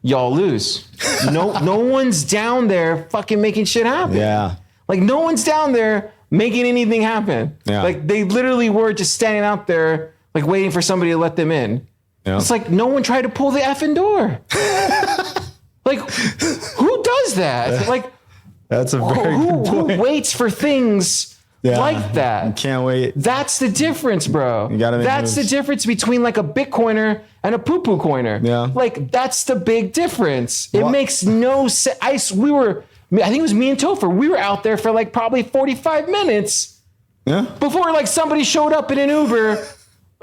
y'all lose. No one's down there fucking making shit happen. Yeah. Like no one's down there making anything happen. Yeah. Like they literally were just standing out there, like waiting for somebody to let them in. Yeah. It's like no one tried to pull the effing door. Like who does that? Like that's a very good point. Who waits for things like that? You can't wait. That's the difference, bro. You gotta make That's moves. the difference between like a Bitcoiner and a poo-poo coiner. Yeah. Like that's the big difference. It makes no sense. I think it was me and Topher. We were out there for like probably 45 minutes. Yeah. Before like somebody showed up in an Uber,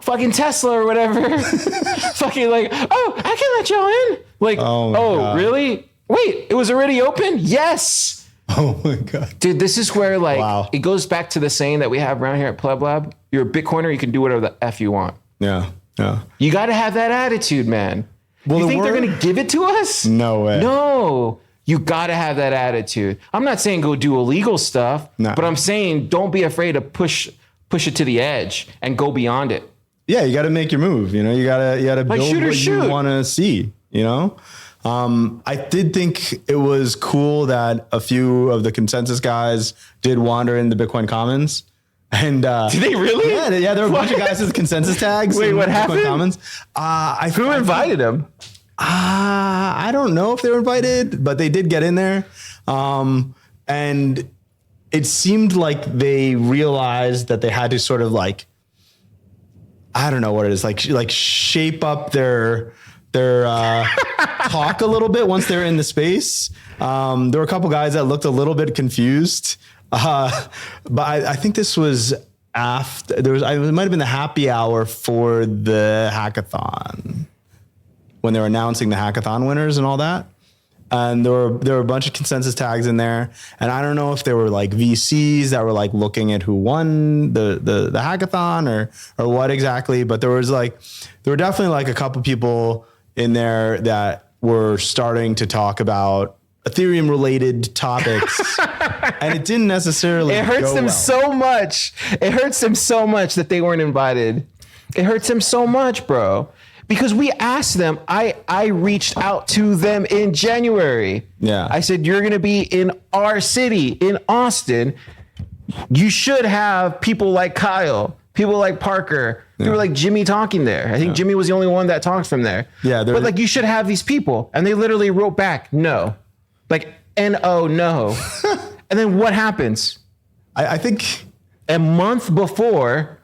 fucking Tesla or whatever. Fucking like, oh, I can let y'all in. Like, oh really? Wait, it was already open? Yes. Oh my God. Dude, this is where like it goes back to the saying that we have around here at Pleb Lab. You're a Bitcoiner, you can do whatever the F you want. Yeah. Yeah. You got to have that attitude, man. Well, you think they're going to give it to us? No way. No. You got to have that attitude. I'm not saying go do illegal stuff, but I'm saying don't be afraid to push it to the edge and go beyond it. Yeah, you got to make your move. You got to build what you want to see. I did think it was cool that a few of the consensus guys did wander in the Bitcoin Commons. And did they really? Yeah, there were a bunch of guys with consensus tags. Wait, what Bitcoin happened? Commons. Who invited them? I don't know if they were invited, but they did get in there. And it seemed like they realized that they had to sort of like, I don't know what it is, like shape up their talk a little bit once they're in the space. There were a couple guys that looked a little bit confused. But I think this was after it might've been the happy hour for the hackathon when they were announcing the hackathon winners and all that. And there were a bunch of consensus tags in there. And I don't know if there were like VCs that were like looking at who won the hackathon or what exactly, but there were definitely like a couple people in there that were starting to talk about Ethereum related topics. And it didn't necessarily It hurts them so much. It hurts them so much that they weren't invited. It hurts them so much, bro. Because we asked them, I reached out to them in January. Yeah. I said, you're going to be in our city, in Austin. You should have people like Kyle, people like Parker, people like Jimmy talking there. I think Jimmy was the only one that talked from there. Yeah. But like, you should have these people. And they literally wrote back, no. Like, N-O, no. And then what happens? I think a month before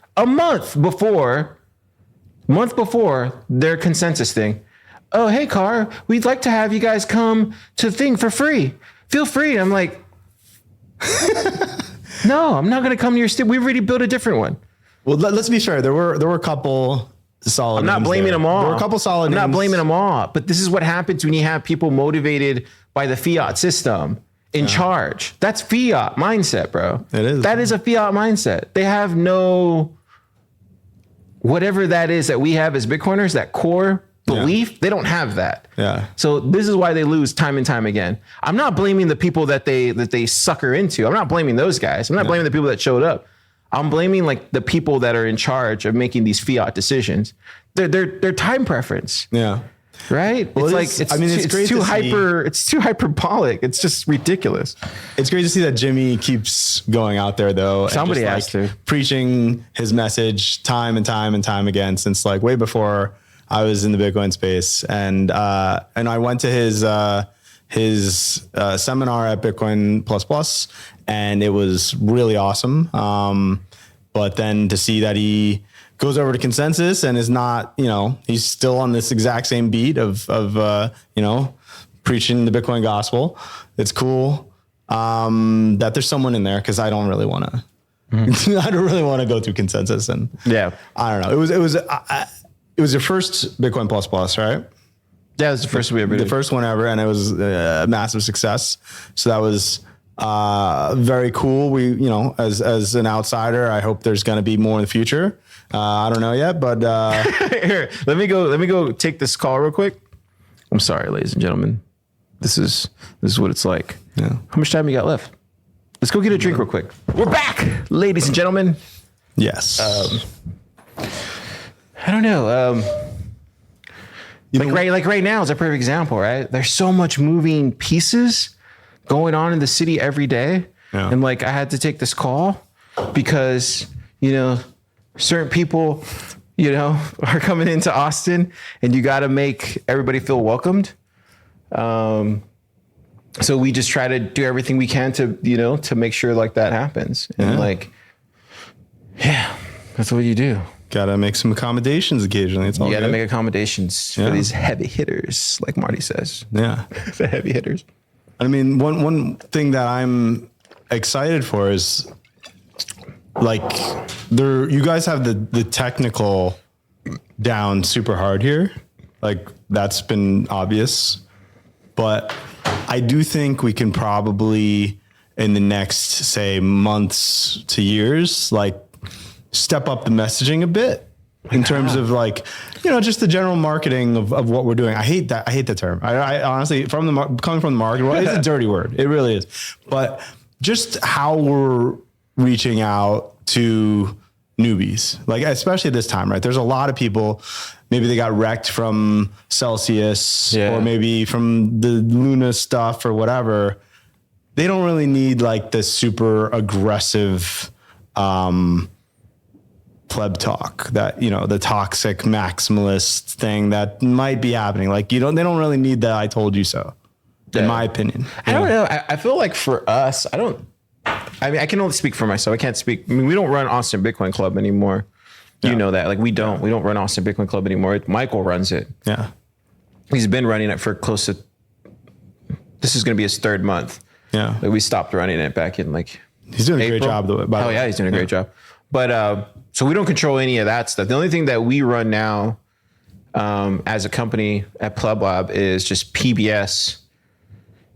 their consensus thing. Oh, hey, Car, we'd like to have you guys come to the thing for free. Feel free. I'm like, no, I'm not going to come to your state. We've already built a different one. Well, let's be fair. There were a couple solid. I'm not blaming them all. There were a couple solid. I'm not blaming them all. But this is what happens when you have people motivated by the fiat system in charge. That's fiat mindset, bro. It is. That is a fiat mindset. They have no, whatever that is that we have as Bitcoiners, that core belief, they don't have that. Yeah. So this is why they lose time and time again. I'm not blaming the people that they sucker into. I'm not blaming those guys. I'm not blaming the people that showed up. I'm blaming like the people that are in charge of making these fiat decisions. Their time preference. Yeah. Right? Well, It's too hyperbolic. It's just ridiculous. It's great to see that Jimmy keeps going out there though. Somebody and has to. Preaching his message time and time and time again since like way before I was in the Bitcoin space. And I went to his seminar at Bitcoin++, and it was really awesome. But then to see that he goes over to consensus and is not, he's still on this exact same beat of preaching the Bitcoin gospel. It's cool that there's someone in there, because I don't really want to. I don't really want to go through consensus, and I don't know. It was your first Bitcoin++, right? Yeah, it was the first we ever did. The first one ever, and it was a massive success. So that was Very cool. We, as an outsider, I hope there's going to be more in the future. I don't know yet, but Here, let me go take this call real quick. I'm sorry, ladies and gentlemen. This is what it's like. Yeah. How much time you got left? Let's go get a drink real quick. We're back, ladies and gentlemen. yes. I don't know. Right now is a perfect example, right? There's so much moving pieces going on in the city every day. Yeah. And I had to take this call because, certain people, are coming into Austin and you got to make everybody feel welcomed. So we just try to do everything we can to make sure that happens. And that's what you do. Got to make some accommodations occasionally. It's all You got to good. make accommodations for these heavy hitters, like Marty says. Yeah. The heavy hitters. I mean, one thing that I'm excited for is you guys have the technical down super hard here. That's been obvious, but I do think we can probably in the next, say, months to years, step up the messaging a bit in terms of just the general marketing of what we're doing. I hate that. I hate the term. I honestly, coming from the market world, it's a dirty word. It really is. But just how we're reaching out to newbies, especially this time, right? There's a lot of people, maybe they got wrecked from Celsius or maybe from the Luna stuff or whatever. They don't really need this super aggressive, pleb talk that, the toxic maximalist thing that might be happening. They don't really need that. I told you so, in my opinion. I don't know. I feel like for us, I can only speak for myself. I can't speak. We don't run Austin Bitcoin Club anymore. You know that. We don't run Austin Bitcoin Club anymore. Michael runs it. Yeah. He's been running it for close to, this is going to be his third month. Yeah. We stopped running it back in He's doing a April. great job though. Oh yeah, he's doing a great job. But so we don't control any of that stuff. The only thing that we run now as a company at Pleb Lab is just PBS,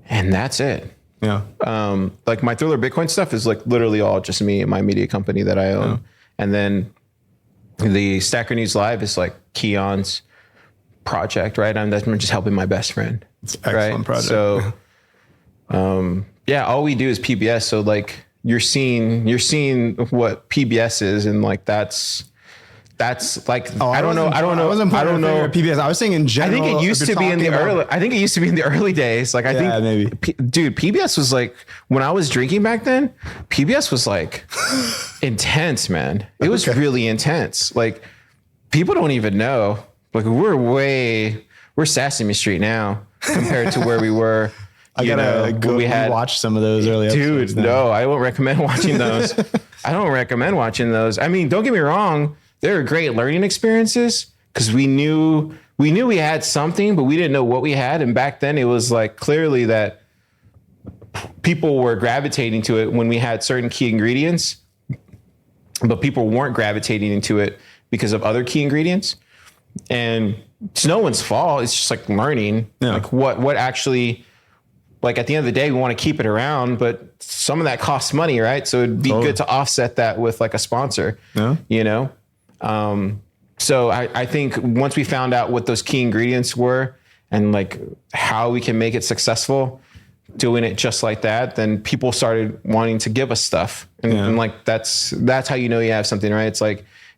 and that's it. Yeah. My Thriller Bitcoin stuff is literally all just me and my media company that I own. Yeah. And then the Stacker News Live is Keon's project, right? I'm just helping my best friend. It's an excellent project. So, all we do is PBS. So you're seeing what PBS is, and that's I don't know. I wasn't putting PBS. I was saying in general. I think it used to be in the early. I think it used to be in the early days. I think maybe. Dude, PBS was when I was drinking back then. PBS was intense, man. It was really intense. People don't even know. We're Sesame Street now compared to where we were. I gotta go watch some of those early episodes. Dude, no, I won't recommend watching those. I don't recommend watching those. I mean, don't get me wrong. They were great learning experiences because we knew we had something, but we didn't know what we had. And back then it was clearly that people were gravitating to it when we had certain key ingredients, but people weren't gravitating into it because of other key ingredients. And it's no one's fault. It's just learning, what actually, at the end of the day, we want to keep it around, but some of that costs money, right? So it'd be good to offset that with a sponsor, So I think once we found out what those key ingredients were and how we can make it successful, doing it just like that, then people started wanting to give us stuff. And that's how you have something, right?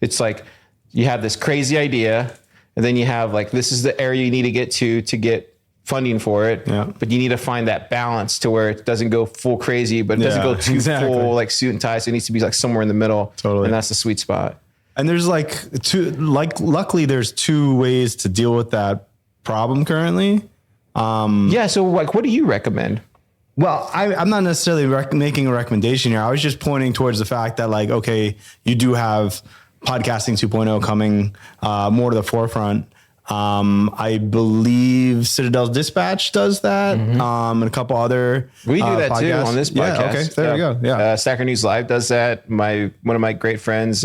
It's like you have this crazy idea and then you have this is the area you need to get funding for it, but you need to find that balance to where it doesn't go full crazy, but it doesn't go too full suit and tie. So it needs to be somewhere in the middle. Totally. And that's the sweet spot. And there's luckily there's two ways to deal with that problem currently. So what do you recommend? Well, I'm not necessarily making a recommendation here. I was just pointing towards the fact that okay, you do have podcasting 2.0 coming more to the forefront. I believe Citadel's Dispatch does that. And a couple other we do that podcasts. too on this podcast. Yeah, okay, there we go. Yeah, Stacker News Live does that. One of my great friends,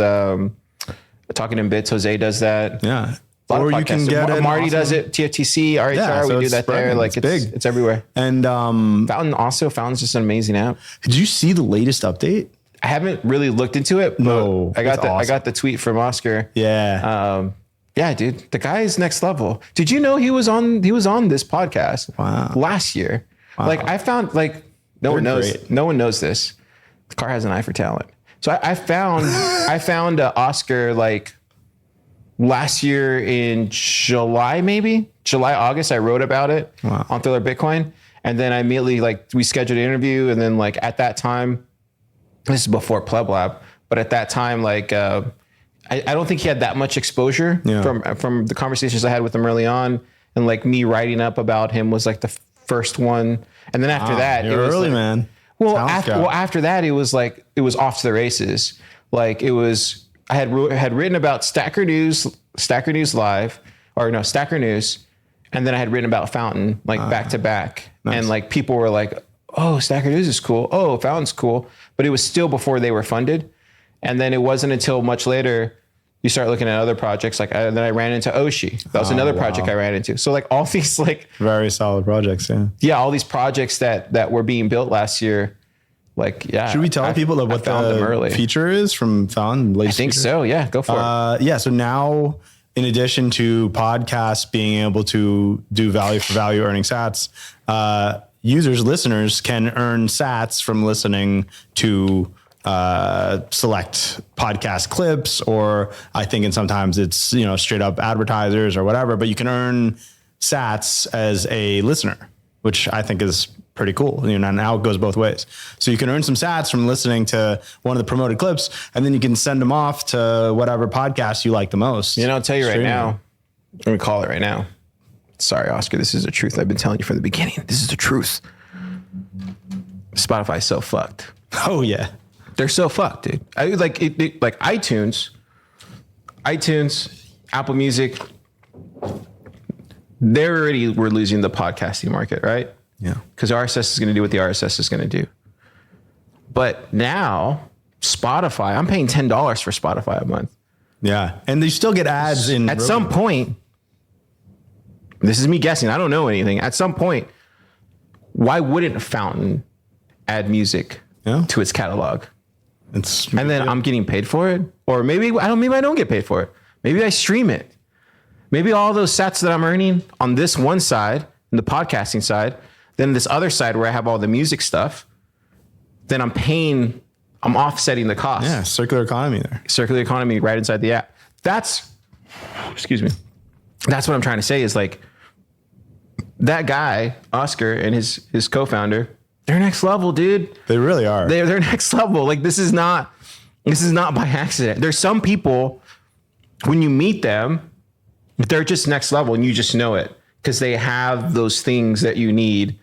Talking in Bits, Jose does that. Yeah. A lot Or of you can podcasts. get an Marty does awesome- it. TFTC, RHR, Yeah, so we do it's that there. spreading. Like It's big. it's everywhere. And Fountain's just an amazing app. did you see the latest update? I haven't really looked into it. But No, I got it's awesome. I got the tweet from Oscar. Yeah. Yeah, dude, the guy is next level. Did you know he was on this podcast last year? Like I found like no one knows. Great. No one knows this. The car has an eye for talent. So I found Oscar like last year in July, August. I wrote about it on Thriller Bitcoin, and then I immediately we scheduled an interview, and then at that time, this is before Pleb Lab, but at that time I don't think he had that much exposure from the conversations I had with him early on, and me writing up about him was the first one, and then after that, you're it was early, man. Well, after that, it was off to the races. I had written about Stacker News Live, Stacker News, and then I had written about Fountain back to back, nice. And people were like, "Oh, Stacker News is cool. Oh, Fountain's cool," but it was still before they were funded, and then it wasn't until much later you start looking at other projects. Then I ran into Oshi. That was another project I ran into. So all these very solid projects. Yeah. All these projects that were being built last year. Should we tell people what the feature is from Fountain? I think so. Yeah. Go for it. Yeah. So now, in addition to podcasts being able to do value for value earning sats, listeners can earn sats from listening to select podcast clips, or I think and sometimes it's straight up advertisers or whatever, but you can earn sats as a listener, which I think is pretty cool. Now it goes both ways. So you can earn some sats from listening to one of the promoted clips, and then you can send them off to whatever podcast you like the most. I'll tell you right now, let me call it right now. Sorry, Oscar, this is the truth. I've been telling you from the beginning. This is the truth. Spotify's so fucked. Oh yeah. They're so fucked, dude. iTunes, Apple Music, we're losing the podcasting market, right? Yeah. Because RSS is going to do what the RSS is going to do. But now Spotify, I'm paying $10 for Spotify a month. Yeah. And they still get ads in. At some point, this is me guessing, I don't know anything. At some point, why wouldn't Fountain add music to its catalog? And then I'm getting paid for it, or maybe I don't get paid for it. Maybe I stream it. Maybe all those sats that I'm earning on this one side, in the podcasting side, then this other side where I have all the music stuff, then I'm offsetting the cost. Yeah, circular economy there. Circular economy right inside the app. That's what I'm trying to say is that guy, Oscar, and his co-founder, they're next level, dude. They really are. They're next level. This is not by accident. There's some people, when you meet them, they're just next level and you just know it because they have those things that you need.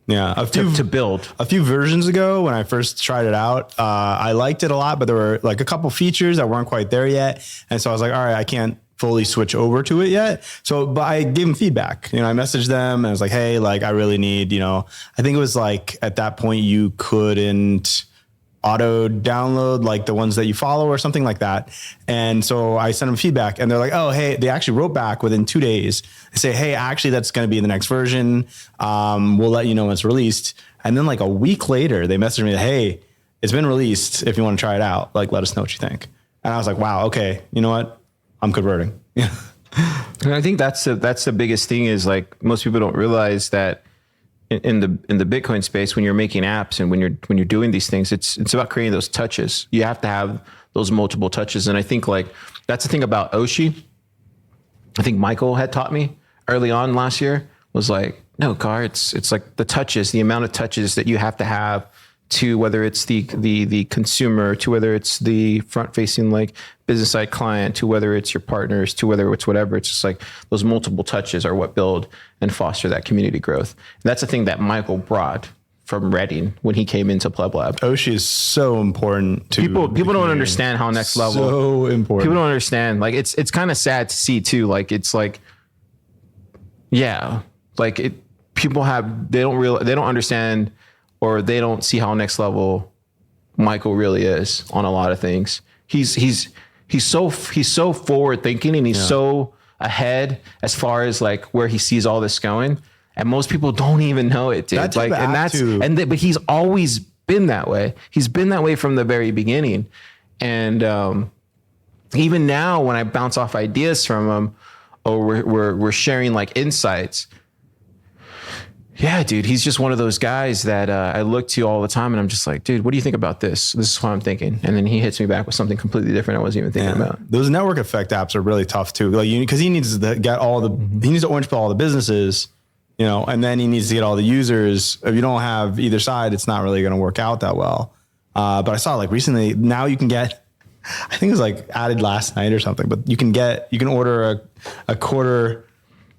Yeah, to build. A few versions ago, when I first tried it out, I liked it a lot, but there were a couple features that weren't quite there yet, and so I was like, all right, I can't fully switch over to it yet. So, but I gave them feedback. I messaged them and I was like, hey, I really need, I think it was at that point you couldn't auto download the ones that you follow or something like that. And so I sent them feedback and they're like, oh, hey, they actually wrote back within 2 days. They say, hey, actually that's going to be in the next version. We'll let you know when it's released. And then a week later, they messaged me, hey, it's been released. If you want to try it out, let us know what you think. And I was like, wow, okay. You know what? I'm converting. Yeah. And I think that's the biggest thing is most people don't realize that in the Bitcoin space, when you're making apps and when you're doing these things, it's about creating those touches. You have to have those multiple touches. And I think that's the thing about Oshi. I think Michael had taught me early on last year was no, Car, it's the touches, the amount of touches that you have to have to whether it's the consumer, to whether it's the front facing business side client, to whether it's your partners, to whether it's whatever. It's just those multiple touches are what build and foster that community growth. And that's the thing that Michael brought from Reading when he came into Pleb Lab. Oshi is so important to people don't understand how next level. So important. People don't understand. It's kind of sad to see too. People they don't understand, or they don't see how next level Michael really is on a lot of things. He's so forward thinking, and he's so ahead as far as like where he sees all this going. And most people don't even know it, dude. That Like, and that's, but he's always been that way. He's been that way from the very beginning. And, even now when I bounce off ideas from him, or we're sharing like insights. Yeah, dude, he's just one of those guys that I look to all the time, and I'm just like, dude, what do you think about this? This is what I'm thinking. And then he hits me back with something completely different I wasn't even thinking about. Those network effect apps are really tough too. Like, because he needs to get he needs to orange pill all the businesses, you know, and then he needs to get all the users. If you don't have either side, it's not really going to work out that well. But I saw like recently, now you can get, I think it was like added last night or something, but you can order a quarter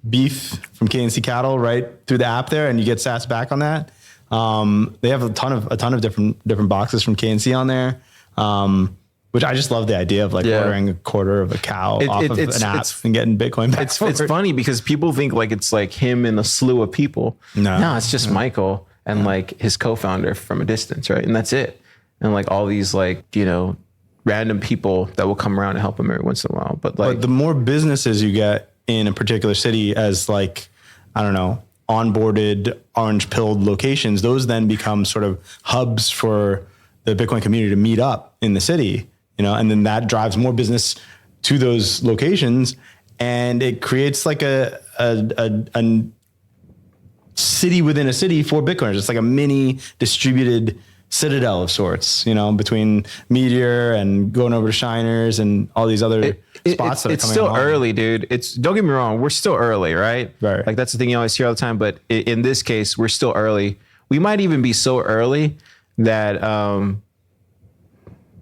beef from KNC Cattle right through the app there, and you get sats back on that. They have a ton of different boxes from KNC on there, which I just love the idea of like ordering a quarter of a cow off of an app and getting Bitcoin back. It's funny because people think like it's like him and a slew of people. No, it's just Michael and like his co-founder from a distance, right? And that's it. And like all these like, you know, random people that will come around and help him every once in a while. But like, the more businesses you get in a particular city as like, I don't know, onboarded orange pilled locations, those then become sort of hubs for the Bitcoin community to meet up in the city, you know, and then that drives more business to those locations, and it creates like a city within a city for Bitcoiners. It's like a mini distributed citadel of sorts, you know, between Meteor and going over to Shiners and all these other spots that are coming. It's still along. early, dude. Don't get me wrong, we're still early, right? Right. Like that's the thing you always hear all the time. But in this case, we're still early. We might even be so early that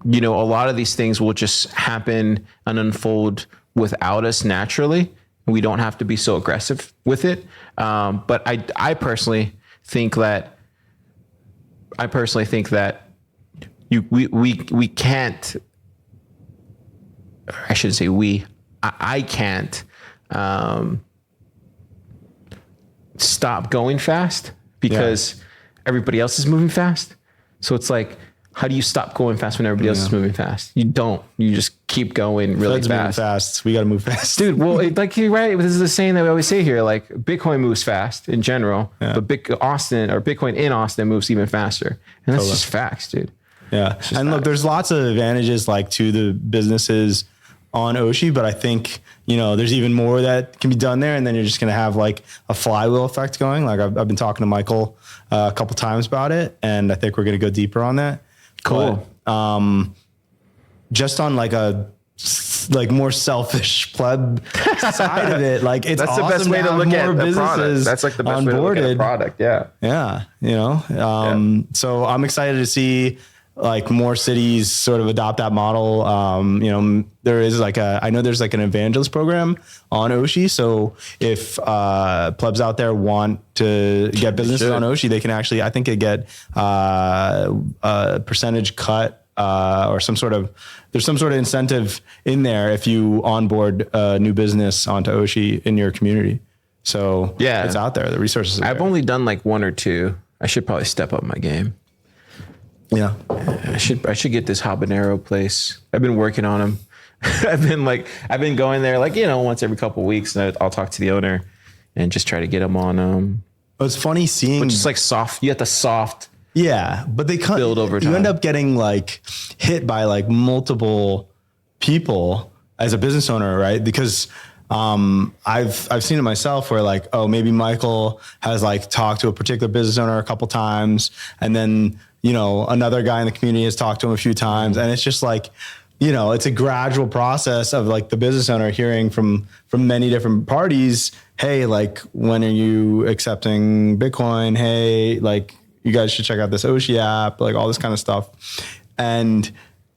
you know, a lot of these things will just happen and unfold without us naturally. We don't have to be so aggressive with it. But I personally think that we can't, I shouldn't say I can't stop going fast because everybody else is moving fast. So it's like, how do you stop going fast when everybody else is moving fast? You don't. You just keep going really fast. We got to move fast. Dude, well, like you're right. This is the saying that we always say here, like Bitcoin moves fast in general, but Bitcoin in Austin moves even faster. And that's just facts, dude. Yeah. And look, there's lots of advantages like to the businesses on Oshi, but I think, you know, there's even more that can be done there. And then you're just going to have like a flywheel effect going. Like I've been talking to Michael a couple times about it, and I think we're going to go deeper on that. Cool. But, just on like a more selfish pleb side of it, like it's that's awesome the best way to look at the product. That's like the best way to look at the product. Yeah. Yeah. You know, so I'm excited to see like more cities sort of adopt that model. You know, there is like I know there's like an evangelist program on Oshi. So if plebs out there want to get businesses on Oshi, they can actually, I think they get a percentage cut or there's some sort of incentive in there if you onboard a new business onto Oshi in your community. So it's out there. The resources are I've only done like one or two. I should probably step up my game. Yeah. I should get this habanero place. I've been working on them. I've been going there like, you know, once every couple of weeks, and I'll talk to the owner and just try to get them on. It's funny seeing, which is like soft. You have the soft. Yeah, but they build over time. You end up getting like hit by like multiple people as a business owner, right? Because I've seen it myself where like, oh, maybe Michael has like talked to a particular business owner a couple times, and then, you know, another guy in the community has talked to him a few times, and it's just like, you know, it's a gradual process of like the business owner hearing from many different parties. Hey, like, when are you accepting Bitcoin? Hey, like, you guys should check out this Oshi app, like all this kind of stuff. And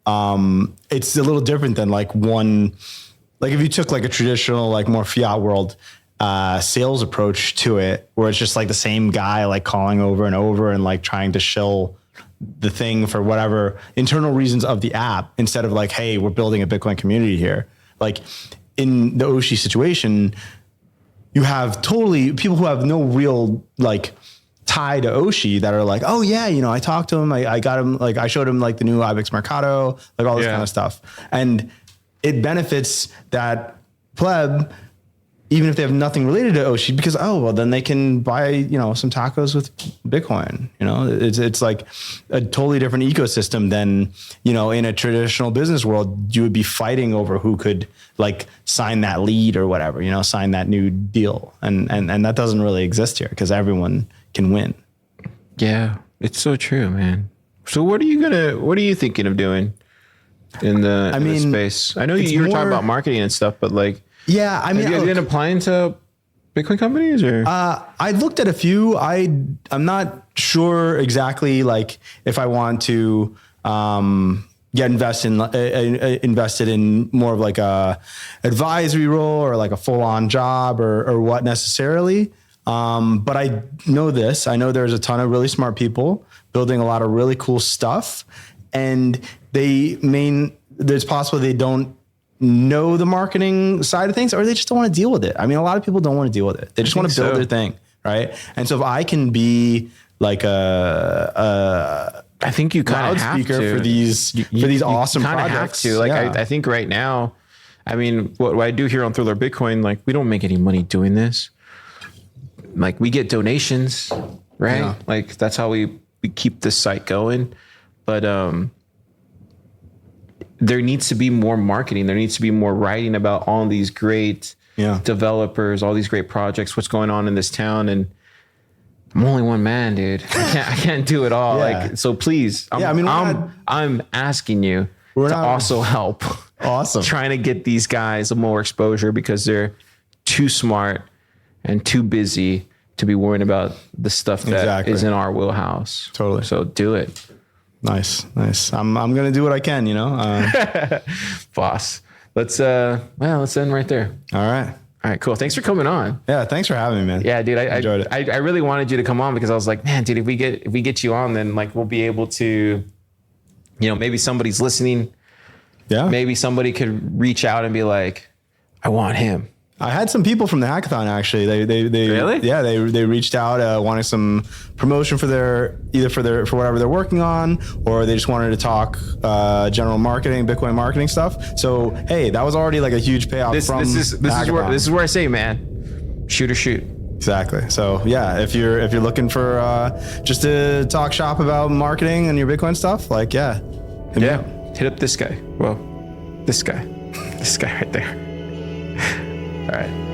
it's a little different than like like if you took like a traditional, like more fiat world sales approach to it, where it's just like the same guy like calling over and over and like trying to shill the thing for whatever internal reasons of the app, instead of like, hey, we're building a Bitcoin community here. Like in the Oshi situation, you have totally people who have no real like tie to Oshi that are like, oh yeah, you know, I talked to him, I got him, like I showed him like the new IBEX Mercado, like all this kind of stuff. And it benefits that pleb even if they have nothing related to Oshi, because, then they can buy, some tacos with Bitcoin. It's like a totally different ecosystem than, in a traditional business world, you would be fighting over who could like sign that lead or whatever, sign that new deal. And that doesn't really exist here because everyone can win. Yeah, it's so true, man. So what are you thinking of doing in the space? I know you were talking about marketing and stuff, but like, yeah, I mean, have you been applying to Bitcoin companies or? I looked at a few. I'm not sure exactly like if I want to get invested in more of like a advisory role or like a full on job or what necessarily. But I know this. I know there's a ton of really smart people building a lot of really cool stuff, and it's possible they don't know the marketing side of things, or they just don't want to deal with it. I mean, a lot of people don't want to deal with it. They just want to build their thing, right? And so if I can be like I think you kind of have to for these awesome projects. Have to. Like I think right now, I mean, what I do here on Thriller Bitcoin, like we don't make any money doing this. Like we get donations, right? Yeah. Like that's how we keep this site going. But there needs to be more marketing. There needs to be more writing about all these great developers, all these great projects, what's going on in this town. And I'm only one man, dude. I can't do it all. Yeah. Like, so please, I'm asking you to also help. Awesome. Trying to get these guys more exposure because they're too smart and too busy to be worrying about the stuff that is in our wheelhouse. Totally. So do it. Nice. I'm going to do what I can, Boss. Let's end right there. All right, cool. Thanks for coming on. Yeah. Thanks for having me, man. Yeah, dude. I enjoyed it. I really wanted you to come on because I was like, man, dude, if we get you on, then like, we'll be able to, maybe somebody's listening. Yeah. Maybe somebody could reach out and be like, I want him. I had some people from the hackathon actually. They really? Yeah, they reached out wanting some promotion for whatever they're working on, or they just wanted to talk general marketing, Bitcoin marketing stuff. So hey, that was already like a huge payoff. This is where I say, man, shoot or shoot. Exactly. So yeah, if you're looking for just to talk shop about marketing and your Bitcoin stuff, like hit up this guy. Well, this guy right there. All right.